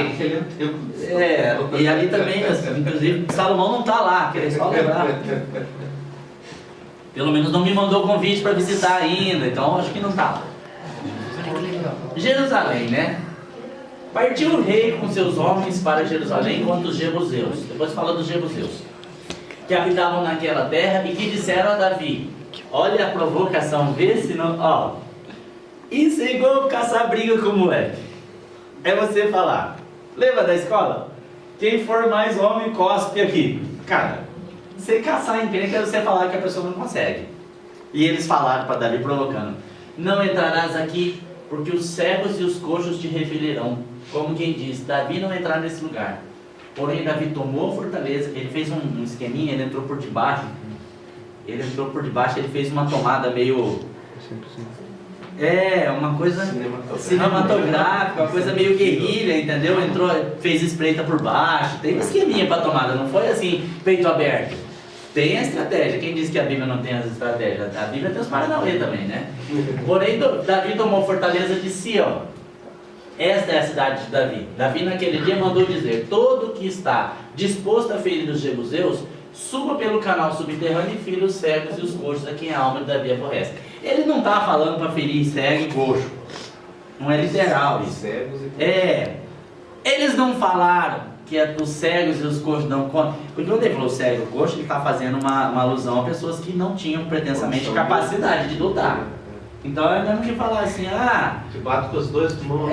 E ali também, inclusive, Salomão não está lá, queria só lembrar. Pelo menos não me mandou convite para visitar ainda, então acho que não está lá. Jerusalém, né? Partiu o rei com seus homens para Jerusalém contra os jebuseus. Depois fala dos jebuseus, que habitavam naquela terra e que disseram a Davi: olha a provocação, vê se não... Ó, isso é igual caçar briga com o moleque. É você falar, lembra da escola? Quem for mais homem, cospe aqui. Cara, você caçar encrenca é você falar que a pessoa não consegue. E eles falaram para Davi, provocando: não entrarás aqui, porque os cegos e os coxos te referirão. Como quem diz, Davi não entrar nesse lugar. Porém, Davi tomou a fortaleza, ele fez um esqueminha, ele entrou por debaixo. Ele fez uma tomada meio... uma coisa cinematográfica, uma coisa meio guerrilha, entendeu? Entrou, fez espreita por baixo, tem um esqueminha para tomada, não foi assim, peito aberto. Tem a estratégia. Quem diz que a Bíblia não tem as estratégias? A Bíblia tem os paranauê também, né? Porém, Davi tomou a fortaleza de Sião. Esta é a cidade de Davi. Davi naquele dia mandou dizer: todo que está disposto a ferir os jebuseus, suba pelo canal subterrâneo e fira os cegos e os coxos a quem a alma de Davi aborrece. Ele não está falando para ferir cego e coxo. Não é literal isso. Eles não falaram que os cegos e os coxos não contam. Porque quando ele falou cego e coxo, ele está fazendo uma alusão a pessoas que não tinham pretensamente capacidade de lutar. Então é mesmo que falar assim, te bato com as duas mãos.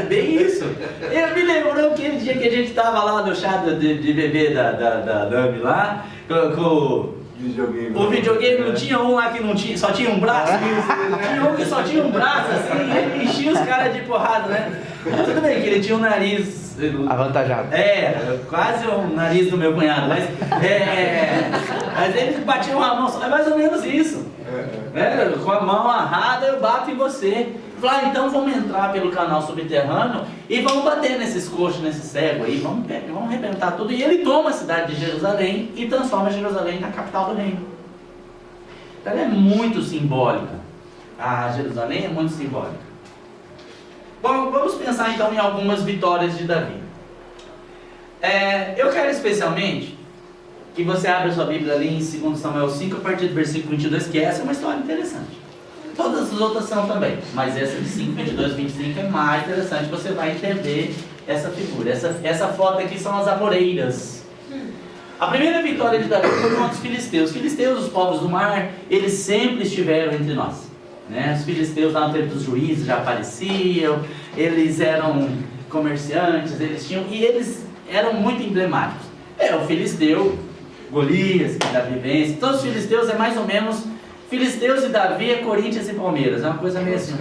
Bem isso. Eu me lembrou aquele dia que a gente estava lá no chá de bebê da Dami lá, com o videogame, não tinha um lá que não tinha, só tinha um braço. Tinha um que só tinha um braço, assim, ele enchia os caras de porrada, né? Tudo bem que ele tinha um nariz avantajado. Quase o nariz do meu cunhado, mas ele batia uma mão só, é mais ou menos isso. Com a mão amarrada eu bato em você. Fala, então vamos entrar pelo canal subterrâneo e vamos bater nesses coxos, nesses cegos aí, vamos arrebentar tudo. E ele toma a cidade de Jerusalém e transforma Jerusalém na capital do reino. Então ela é muito simbólica. A Jerusalém é muito simbólica. Bom, vamos pensar então em algumas vitórias de Davi. Eu quero especialmente que você abra sua Bíblia ali em 2 Samuel 5, a partir do versículo 22, que essa é uma história interessante. Todas as outras são também, mas essa de 5, 22, 25 é mais interessante, você vai entender essa figura. Essa foto aqui são as amoreiras. A primeira vitória de Davi foi contra os filisteus. Os filisteus, os povos do mar, eles sempre estiveram entre nós, né? Os filisteus lá no tempo dos juízes já apareciam, eles eram comerciantes, eles eram muito emblemáticos. O filisteu, Golias, que Davi vence, todos os filisteus é mais ou menos, filisteus e Davi é Corinthians e Palmeiras, é uma coisa meio assim.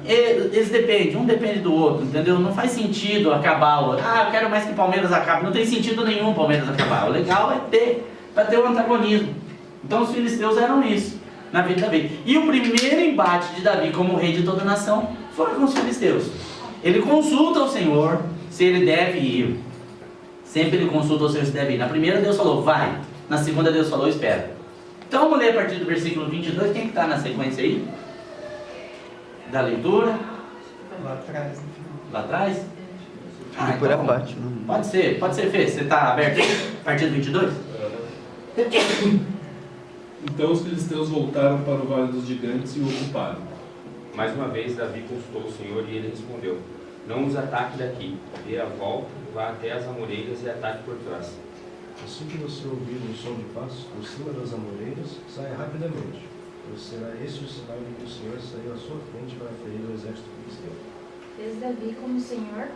Eles dependem, um depende do outro, entendeu? Não faz sentido acabar o outro. Eu quero mais que Palmeiras acabe, não tem sentido nenhum Palmeiras acabar, o legal é ter o antagonismo. Então os filisteus eram isso, na vida de Davi. E o primeiro embate de Davi como rei de toda a nação foi com os filisteus. Ele consulta o Senhor se ele deve ir. Sempre ele consulta o Senhor se deve ir. Na primeira Deus falou, vai. Na segunda Deus falou, espera. Então vamos ler a partir do versículo 22. Quem que está na sequência aí? Da leitura? Lá atrás. Lá atrás? Por a parte. Pode ser, Fê. Você está aberto aí? A partir do 22? Então os filisteus voltaram para o Vale dos Gigantes e o ocuparam. Mais uma vez Davi consultou o Senhor e ele respondeu: não nos ataque daqui, dê a volta, vá até as amoreiras e ataque por trás. Assim que você ouvir um som de passos por cima das amoreiras, saia rapidamente, pois será esse o sinal de que o Senhor saiu à sua frente para ferir o exército filisteu. Fez Davi como o Senhor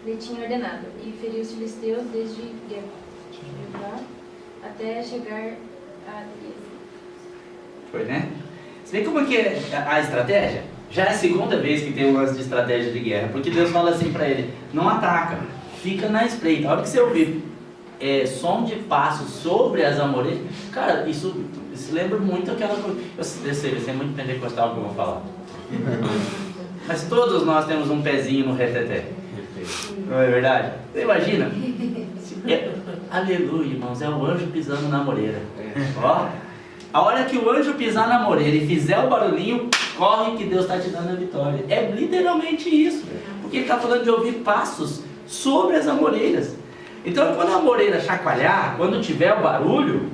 lhe tinha ordenado, e feriu os filisteus desde Geba até chegar a... Foi, né? Você vê como é que é a estratégia? Já é a segunda vez que tem um lance de estratégia de guerra, porque Deus fala assim para ele, não ataca, fica na espreita. A hora que você ouvir som de passos sobre as amoreiras, cara, isso lembra muito aquela coisa. Eu sei, é muito pentecostal que eu vou falar. Mas todos nós temos um pezinho no reteté. Não é verdade? Você imagina? Aleluia, irmãos, é o anjo pisando na moreira. Ó, a hora que o anjo pisar na moreira e fizer o barulhinho, corre que Deus está te dando a vitória. É literalmente isso. Porque ele está falando de ouvir passos sobre as amoreiras. Então, quando a amoreira chacoalhar, quando tiver o barulho,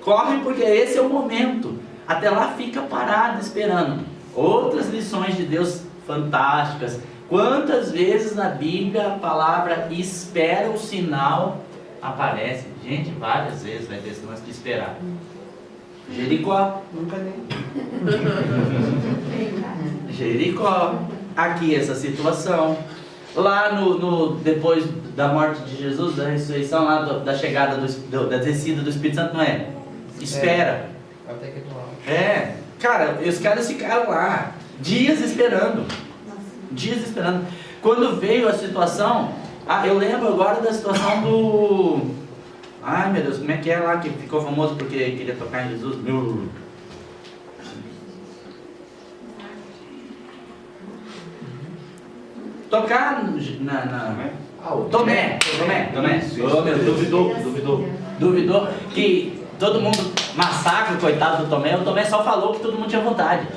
corre porque esse é o momento. Até lá fica parado esperando. Outras lições de Deus fantásticas. Quantas vezes na Bíblia a palavra espera o sinal aparece? Gente, várias vezes vai ter esse lance de esperar. Jericó, nunca nem. Jericó, aqui essa situação. Lá depois da morte de Jesus, da ressurreição, lá da chegada da descida do Espírito Santo, não é? Espera. Até que Cara, os caras ficaram lá dias esperando. Dias esperando. Quando veio a situação, eu lembro agora da situação do... Ai meu Deus, como é que é lá que ficou famoso porque queria tocar em Jesus? Tocar Tomé. Oh, meu Deus, duvidou que todo mundo massacra o coitado do Tomé. O Tomé só falou que todo mundo tinha vontade.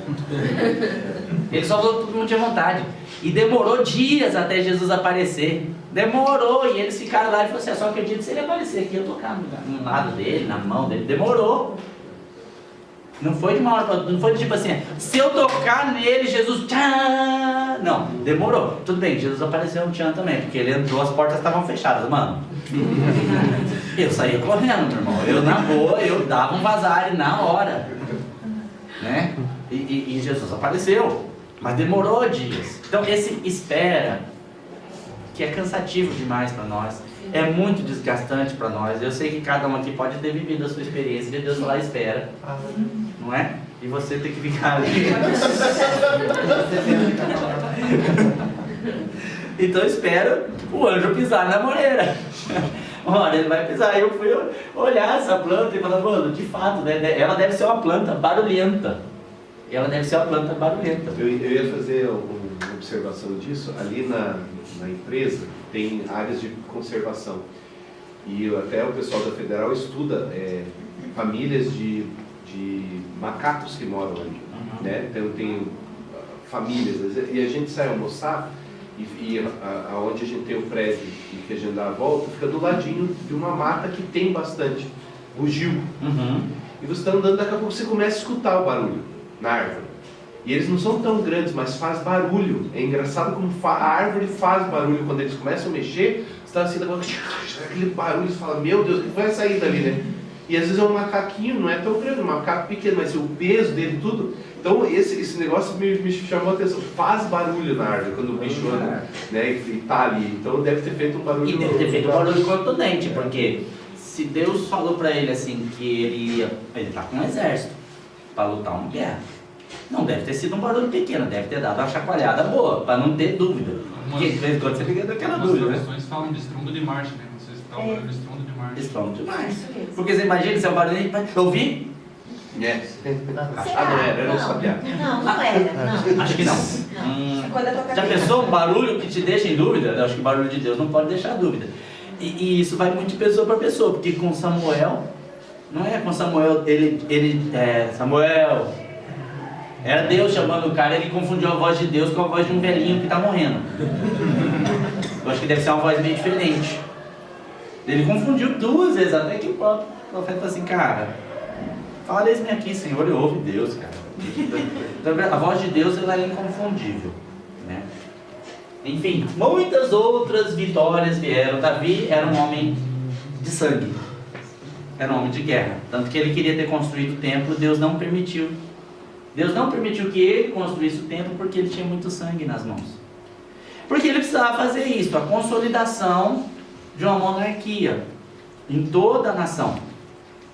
Ele só falou que todo mundo tinha vontade. E demorou dias até Jesus aparecer. Demorou, e eles ficaram lá e falaram assim, só acredito se ele aparecer aqui, eu tocar no lado dele, na mão dele. Demorou. Não foi de uma hora pra outra, não foi tipo assim, se eu tocar nele, Jesus, tchan! Não, demorou. Tudo bem, Jesus apareceu um tchan também, porque ele entrou, as portas estavam fechadas, mano. Eu saía correndo, meu irmão. Eu, na boa, eu dava um vazare na hora. Né? E Jesus apareceu. Mas demorou dias. Então esse espera, que é cansativo demais para nós, é muito desgastante para nós. Eu sei que cada um aqui pode ter vivido a sua experiência de Deus falar espera, não é? E você tem que ficar ali. Então espera o anjo pisar na moreira. Olha, ele vai pisar. Eu fui olhar essa planta e falar, mano, de fato, né, ela deve ser uma planta barulhenta. Ela deve ser uma planta barulhenta. Eu ia fazer uma observação disso. Ali na empresa tem áreas de conservação. E até o pessoal da Federal estuda famílias de macacos que moram ali. Né? Então tem famílias. E a gente sai almoçar e aonde a gente tem o prédio e que a gente dá a volta, fica do ladinho de uma mata que tem bastante bugio. E você está andando, daqui a pouco você começa a escutar o barulho na árvore. E eles não são tão grandes, mas faz barulho. É engraçado como a árvore faz barulho. Quando eles começam a mexer, você está assim, aquele barulho, você fala, meu Deus, o que vai sair dali, né? E às vezes é um macaquinho, não é tão grande, um macaco pequeno, mas o peso dele, tudo. Então esse negócio me chamou a atenção. Faz barulho na árvore quando o bicho anda, né? E tá ali. Então deve ter feito um barulho. E deve ter feito um barulho contundente, porque se Deus falou para ele assim que ele tá com um exército para lutar uma guerra, não deve ter sido um barulho pequeno, deve ter dado uma chacoalhada boa, para não ter dúvida. Porque de vez em quando você fica daquela dúvida. As versões falam de estrondo de marcha, né? Vocês estão falando de estrondo de marcha. Estrondo de marcha. Porque você imagina se é um barulho, eu vi? Eu não sabia. Não era. Acho que não. Já pensou um barulho que te deixa em dúvida? Eu acho que o barulho de Deus não pode deixar dúvida. E isso vai muito de pessoa para pessoa, porque com Samuel, não é com Samuel, Samuel, era Deus chamando o cara, ele confundiu a voz de Deus com a voz de um velhinho que está morrendo. Eu acho que deve ser uma voz meio diferente. Ele confundiu 2 vezes, até que o profeta falou assim, cara, fala isso aqui, Senhor, e ouve Deus, cara. A voz de Deus ela é inconfundível, né? Enfim, muitas outras vitórias vieram. Davi era um homem de sangue, era um homem de guerra, tanto que ele queria ter construído o templo, Deus não permitiu. Deus não permitiu que ele construísse o templo porque ele tinha muito sangue nas mãos. Porque ele precisava fazer isso, a consolidação de uma monarquia em toda a nação.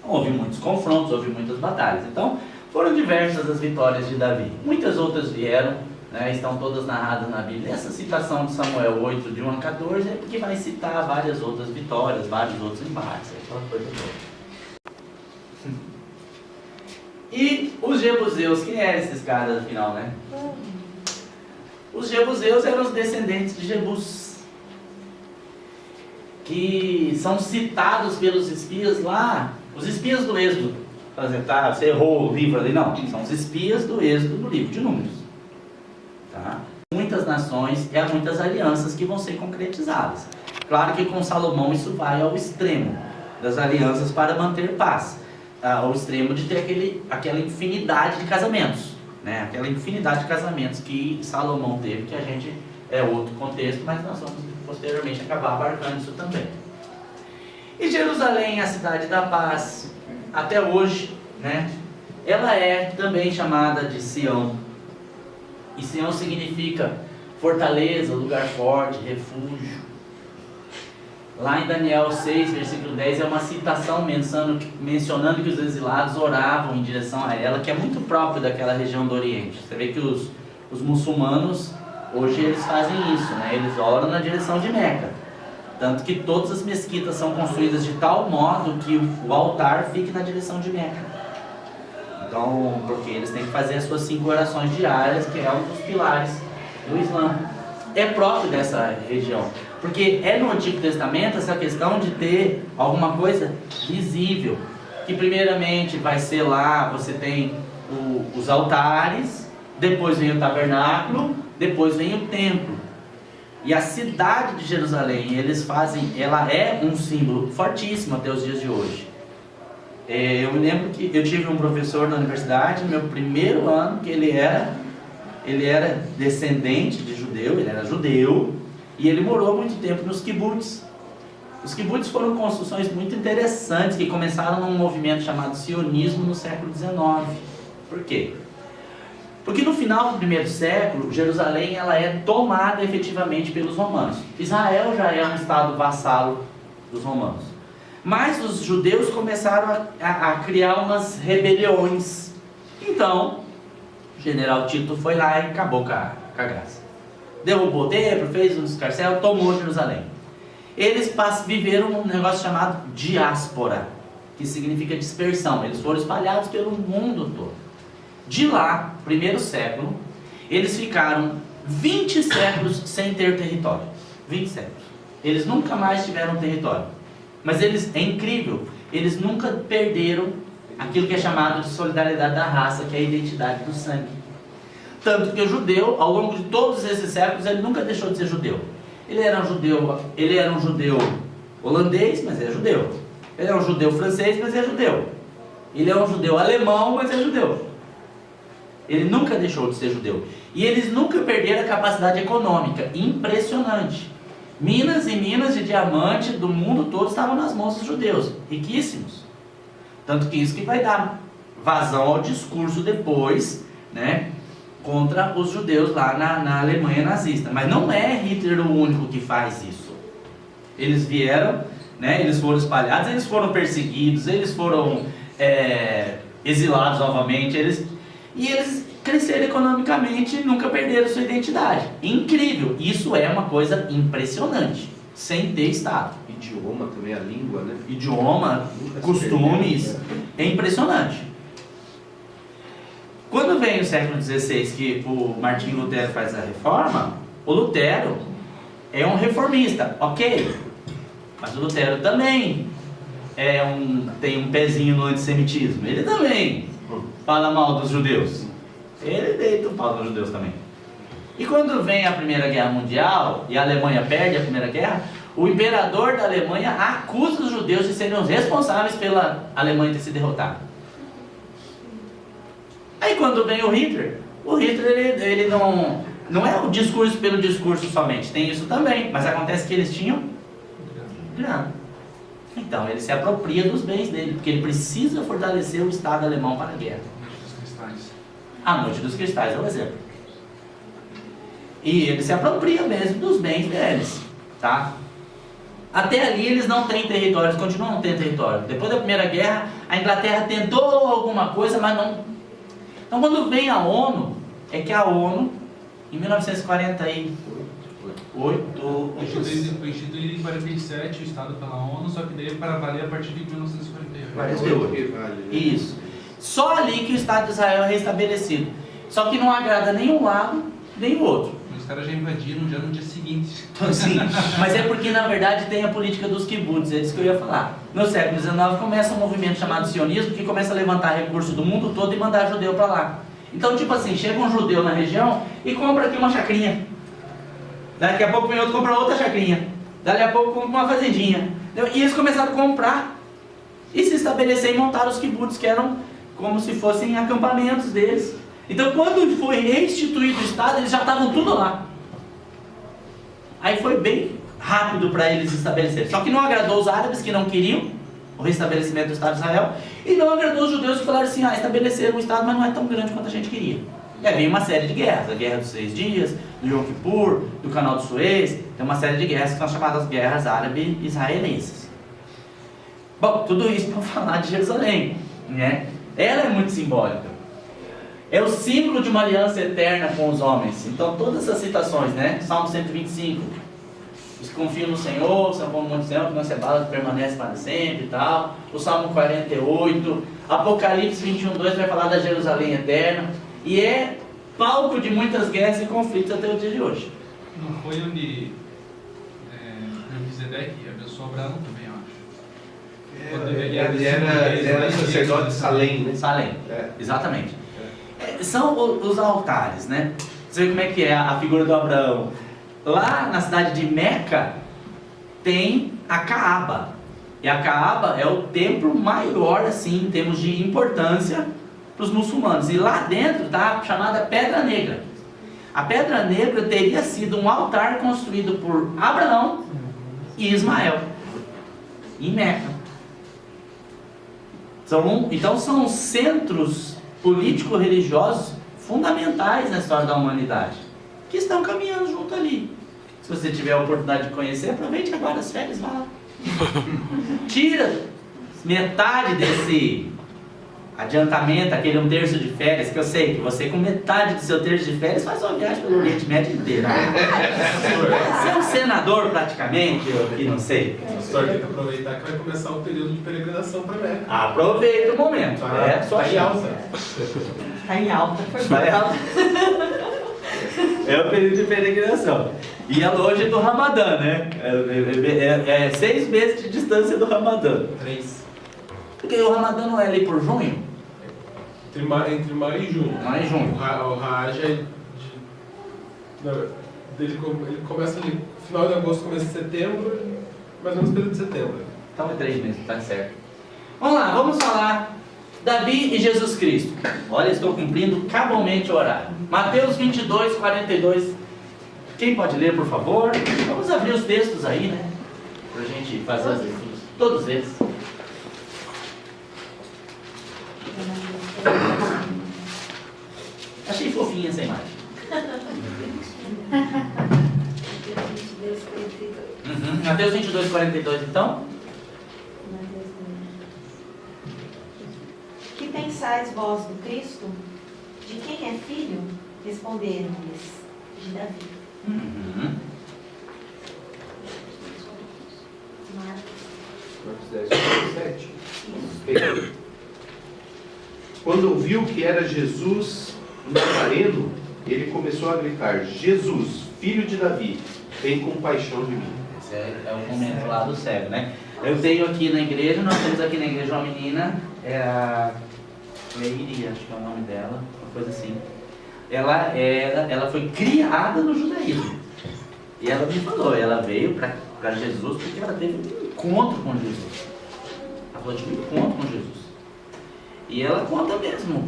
Houve muitos confrontos, houve muitas batalhas. Então, foram diversas as vitórias de Davi. Muitas outras vieram, né, estão todas narradas na Bíblia. Essa citação de Samuel 8, de 1 a 14, é porque vai citar várias outras vitórias, vários outros embates, aquela coisa toda. E os jebuseus, quem eram esses caras afinal, né? Os jebuseus eram os descendentes de Jebus, que são citados pelos espias lá, os espias do Êxodo. Por exemplo, tá, você errou o livro ali, não, são os espias do Êxodo no livro de Números. Tá? Muitas nações e há muitas alianças que vão ser concretizadas. Claro que com Salomão isso vai ao extremo das alianças para manter paz, ao extremo de ter aquela infinidade de casamentos, né? Aquela infinidade de casamentos que Salomão teve, que a gente é outro contexto, mas nós vamos posteriormente acabar abarcando isso também. E Jerusalém, a cidade da paz, até hoje, né? Ela é também chamada de Sião. E Sião significa fortaleza, lugar forte, refúgio. Lá em Daniel 6, versículo 10, é uma citação mencionando que os exilados oravam em direção a ela, que é muito próprio daquela região do Oriente. Você vê que os muçulmanos, hoje eles fazem isso, né? Eles oram na direção de Meca. Tanto que todas as mesquitas são construídas de tal modo que o altar fique na direção de Meca. Então, porque eles têm que fazer as suas 5 orações diárias, que é um dos pilares do Islã. É próprio dessa região. Porque é no Antigo Testamento essa questão de ter alguma coisa visível. Que primeiramente vai ser lá, você tem os altares, depois vem o tabernáculo, depois vem o templo. E a cidade de Jerusalém, ela é um símbolo fortíssimo até os dias de hoje. Eu me lembro que eu tive um professor na universidade, no meu primeiro ano, que ele era descendente de judeu, ele era judeu, e ele morou muito tempo nos kibbutz. Os kibbutz foram construções muito interessantes, que começaram num movimento chamado sionismo no século XIX. Por quê? Porque no final do primeiro século, Jerusalém ela é tomada efetivamente pelos romanos. Israel já é um estado vassalo dos romanos. Mas os judeus começaram a criar umas rebeliões. Então, o general Tito foi lá e acabou com a graça. Derrubou o templo, fez um escarcéu, tomou Jerusalém. Eles viveram um negócio chamado diáspora, que significa dispersão. Eles foram espalhados pelo mundo todo. De lá, primeiro século, eles ficaram 20 séculos sem ter território. 20 séculos. Eles nunca mais tiveram território. Mas é incrível, eles nunca perderam aquilo que é chamado de solidariedade da raça, que é a identidade do sangue. Tanto que o judeu, ao longo de todos esses séculos, ele nunca deixou de ser judeu. Ele era um judeu holandês, mas é judeu. Ele é um judeu francês, mas é judeu. Ele é um judeu alemão, mas é judeu. Ele nunca deixou de ser judeu. E eles nunca perderam a capacidade econômica. Impressionante. Minas e minas de diamante do mundo todo estavam nas mãos dos judeus. Riquíssimos. Tanto que isso que vai dar vazão ao discurso depois, né, contra os judeus lá na Alemanha nazista. Mas não é Hitler o único que faz isso. Eles vieram, né, eles foram espalhados, eles foram perseguidos, eles foram exilados novamente, eles cresceram economicamente e nunca perderam sua identidade. Incrível, isso é uma coisa impressionante, sem ter Estado. Idioma também, a língua, né? Idioma, costumes, é impressionante. Quando vem o século XVI, que o Martinho Lutero faz a reforma, o Lutero é um reformista, ok, mas o Lutero também tem um pezinho no antissemitismo, ele também fala mal dos judeus. Ele deita o pau dos judeus também. E quando vem a Primeira Guerra Mundial e a Alemanha perde a Primeira Guerra, o imperador da Alemanha acusa os judeus de serem os responsáveis pela Alemanha ter se derrotado. Aí quando vem o Hitler ele não é o discurso pelo discurso somente, tem isso também, mas acontece que eles tinham grana. Então ele se apropria dos bens dele, porque ele precisa fortalecer o Estado alemão para a guerra. A Noite dos Cristais é um exemplo. E ele se apropria mesmo dos bens deles, tá? Até ali eles não têm território, eles continuam não tendo território. Depois da Primeira Guerra, a Inglaterra tentou alguma coisa, mas não. Então quando vem a ONU, é que a ONU Em 1948. Foi instituído em 47 o Estado pela ONU, só que daí para valer a partir de 1948. Isso. Só ali que o Estado de Israel é restabelecido. Só que não agrada nem um lado, nem o outro. Os caras já invadiram já no dia seguinte. Sim, mas é porque na verdade tem a política dos kibbutz, é disso que eu ia falar. No século XIX começa um movimento chamado sionismo, que começa a levantar recursos do mundo todo e mandar judeu para lá. Então, tipo assim, chega um judeu na região e compra aqui uma chacrinha. Daqui a pouco vem outro e compra outra chacrinha. Daqui a pouco compra uma fazendinha. E eles começaram a comprar e se estabelecer e montar os kibbutz, que eram como se fossem acampamentos deles. Então, quando foi reinstituído o Estado, eles já estavam tudo lá. Aí foi bem rápido para eles estabelecerem. Só que não agradou os árabes, que não queriam o restabelecimento do Estado de Israel, e não agradou os judeus, que falaram assim, estabeleceram o Estado, mas não é tão grande quanto a gente queria. E aí veio uma série de guerras, a Guerra dos 6 Dias, do Yom Kippur, do Canal do Suez, tem uma série de guerras que são chamadas guerras árabe-israelenses. Bom, tudo isso para falar de Jerusalém, né? Ela é muito simbólica. É o símbolo de uma aliança eterna com os homens. Então todas essas citações, né? Salmo 125, os que confiam no Senhor, são como o monte Sião, que não se abala, permanece para sempre e tal. O Salmo 48, Apocalipse 21:2 vai falar da Jerusalém eterna. E é palco de muitas guerras e conflitos até o dia de hoje. Não foi onde Melquisedeque abençoou Abraão também, eu acho. Ele era sacerdote de Salém, né? Salém, exatamente. São os altares, né? Você vê como é que é a figura do Abraão. Lá na cidade de Meca tem a Caaba. E a Caaba é o templo maior, assim, em termos de importância para os muçulmanos. E lá dentro está a chamada Pedra Negra. A Pedra Negra teria sido um altar construído por Abraão e Ismael, em Meca. Então são centros político-religiosos fundamentais na história da humanidade, que estão caminhando junto ali. Se você tiver a oportunidade de conhecer, aproveite agora as férias, vá lá. Tira metade desse adiantamento, aquele 1/3 de férias, que eu sei que você com metade do seu 1/3 de férias faz uma viagem pelo Oriente Médio inteiro. Você é um senador praticamente, eu que não sei. O senhor tem que aproveitar que vai começar o período de peregrinação para Meca. Aproveita o momento, só tá em alta. Está em alta, foi Está em alta. É o período de peregrinação. E é longe do Ramadã, né? É 6 meses de distância do Ramadã. 3. Porque o Ramadã não é ali por junho? Entre maio e junho. Maio e junho. O Hajj ele começa ali, final de agosto, começa em setembro, mais ou menos período de setembro. Então é 3 meses, tá certo. Vamos lá, vamos falar Davi e Jesus Cristo. Olha, estou cumprindo cabalmente o horário. Mateus 22:42. Quem pode ler, por favor? Vamos abrir os textos aí, né? Pra gente fazer as leituras. Todos eles. Achei fofinha essa imagem. Mateus 22:42, então. Que pensais vós do Cristo? De quem é filho? Responderam-lhes, de Davi. Marcos 10:17. Quando ouviu que era Jesus Nazareno, ele começou a gritar: Jesus, filho de Davi, tem compaixão de mim. Esse é o momento lá do cego, né? Eu tenho aqui na igreja, nós temos aqui na igreja uma menina, é a Leire, acho que é o nome dela, uma coisa assim. Ela foi criada no judaísmo. E ela me falou, ela veio para Jesus porque ela teve um encontro com Jesus. Ela falou, tive um encontro com Jesus. E ela conta mesmo,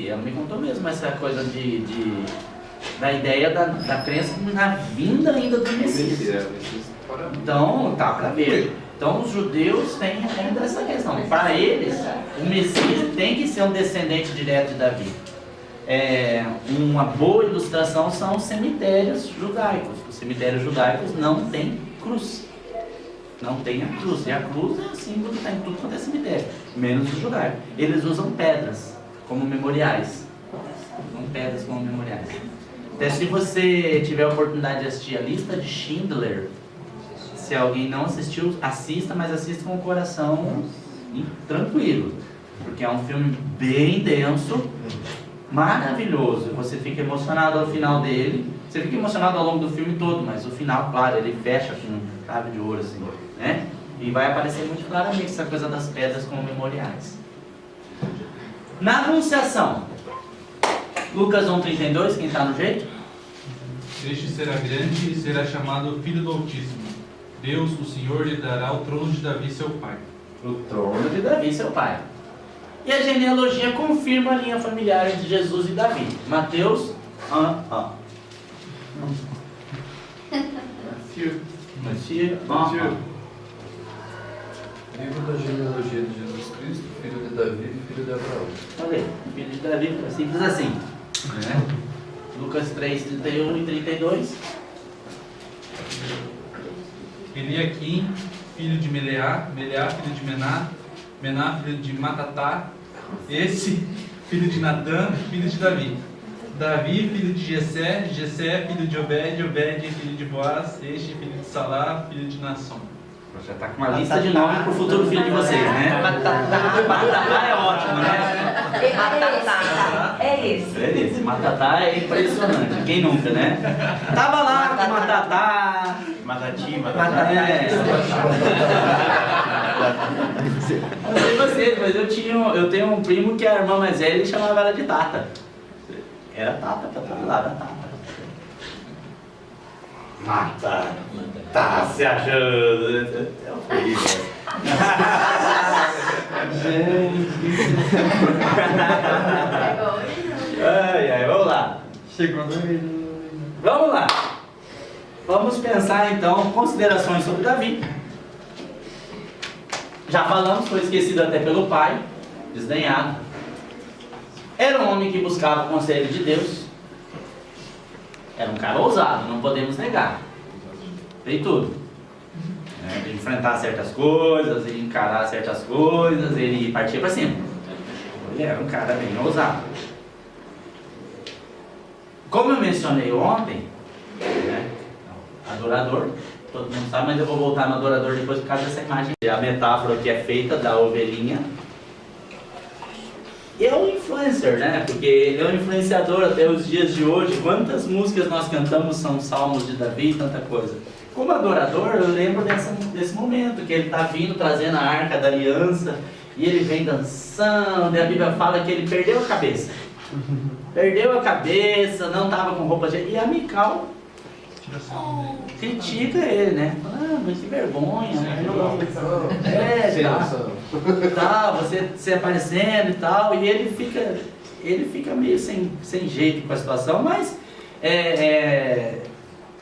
ela me contou mesmo essa coisa da ideia da crença na vinda ainda do Messias. Então, tá para ver. Então os judeus têm ainda essa questão. Para eles, o Messias tem que ser um descendente direto de Davi. Uma boa ilustração são os cemitérios judaicos. Os cemitérios judaicos não têm cruz. Não tem a cruz. E a cruz é o símbolo que está em tudo quanto é cemitério, menos o judaico. Eles usam pedras como memoriais. Usam pedras como memoriais. Até se você tiver a oportunidade de assistir a Lista de Schindler, se alguém não assistiu, assista, mas assista com o coração tranquilo, porque é um filme bem denso, maravilhoso. Você fica emocionado ao final dele, você fica emocionado ao longo do filme todo, mas o final, claro, ele fecha com chave de ouro, assim, né? E vai aparecer muito claramente essa coisa das pedras como memoriais. Na Anunciação, Lucas 1,32, quem está no jeito? Este será grande e será chamado Filho do Altíssimo. Deus, o Senhor, lhe dará o trono de Davi, seu pai. O trono de Davi, seu pai. E a genealogia confirma a linha familiar entre Jesus e Davi. Mateus, Matthew. Livro da genealogia de Jesus Cristo, filho de Davi, filho de Abraão. Olha aí, filho de Davi, simples assim. Né? Lucas 3, 31 e 32. Eliaquim, filho de Meleá, Meleá, filho de Mená, Mená, filho de Matatá, esse, filho de Natã, filho de Davi. Davi, filho de Jessé, Jessé, filho de Obed, Obed, filho de Boaz, este, filho de Salá, filho de Naasson. Já está com uma lista de nomes para o futuro filho de vocês, né? Matatá é ótimo, né? É esse. Matatá é impressionante. Quem nunca, né? Tava lá com Matatá. Matati, Não sei vocês, mas eu tenho um primo que a irmã mais velha ele chamava ela de Tata. Era Tata pra todo lado, era Tata. Mata, tá se achando. É um perigo. Ai, vamos lá. Vamos lá. Vamos pensar então considerações sobre Davi. Já falamos, foi esquecido até pelo pai, desdenhado. Era um homem que buscava o conselho de Deus. Era um cara ousado, não podemos negar. Fez tudo. De enfrentar certas coisas, ele encarar certas coisas, ele partia para cima. Ele era um cara bem ousado. Como eu mencionei ontem, né, adorador, todo mundo sabe, mas eu vou voltar no adorador depois por causa dessa imagem. A metáfora que é feita da ovelhinha. E é um influencer, né? Porque ele é um influenciador até os dias de hoje. Quantas músicas nós cantamos são salmos de Davi e tanta coisa. Como adorador, eu lembro desse momento, que ele está vindo trazendo a arca da aliança, e ele vem dançando, e a Bíblia fala que ele perdeu a cabeça. Perdeu a cabeça, não estava com roupa de... E a Mical critica ele, né? Mas que vergonha, né? Você aparecendo e tal, e ele fica meio sem jeito com a situação, mas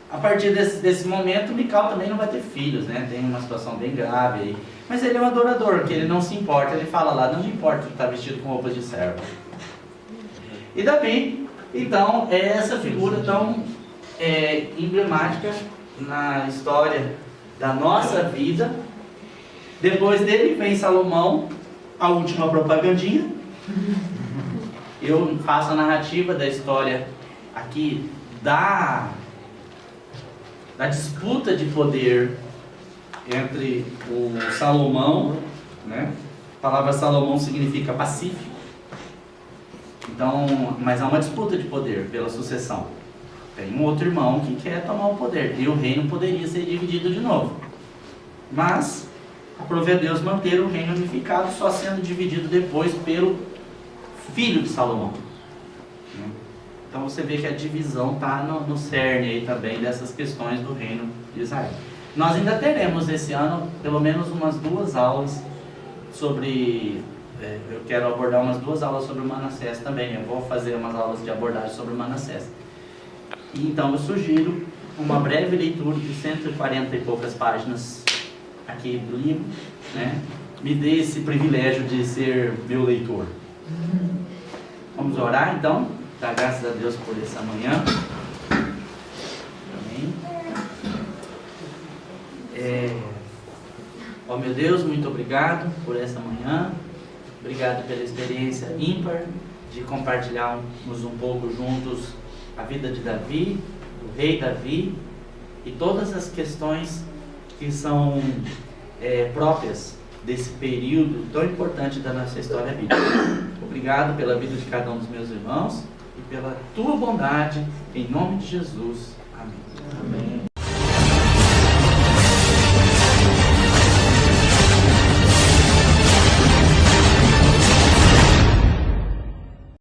a partir desse momento, Mical também não vai ter filhos, né? Tem uma situação bem grave aí. Mas ele é um adorador, que ele não se importa, ele fala lá, não me importa que está vestido com roupas de servo. E Davi, então, é essa figura tão emblemática na história da nossa vida. Depois dele vem Salomão, a última propagandinha. Eu faço a narrativa da história aqui da disputa de poder entre o Salomão, né? A palavra Salomão significa pacífico. Então, mas há uma disputa de poder pela sucessão. Tem um outro irmão que quer tomar o poder e o reino poderia ser dividido de novo. Mas aprove a Deus manter o reino unificado, só sendo dividido depois pelo filho de Salomão. Então você vê que a divisão está no cerne aí também dessas questões do reino de Israel. Nós ainda teremos esse ano pelo menos umas 2 aulas sobre... eu quero abordar umas 2 aulas sobre o Manassés também. Eu vou fazer umas aulas de abordagem sobre o Manassés. E então eu sugiro uma breve leitura de 140 e poucas páginas aqui do livro, né? Me dê esse privilégio de ser meu leitor. Vamos orar então, dar graças a Deus por essa manhã. Amém. Ó meu Deus, muito obrigado por essa manhã. Obrigado pela experiência ímpar de compartilharmos um pouco juntos a vida de Davi, do rei Davi, e todas as questões que são próprias desse período tão importante da nossa história bíblica. Obrigado pela vida de cada um dos meus irmãos e pela tua bondade, em nome de Jesus. Amém.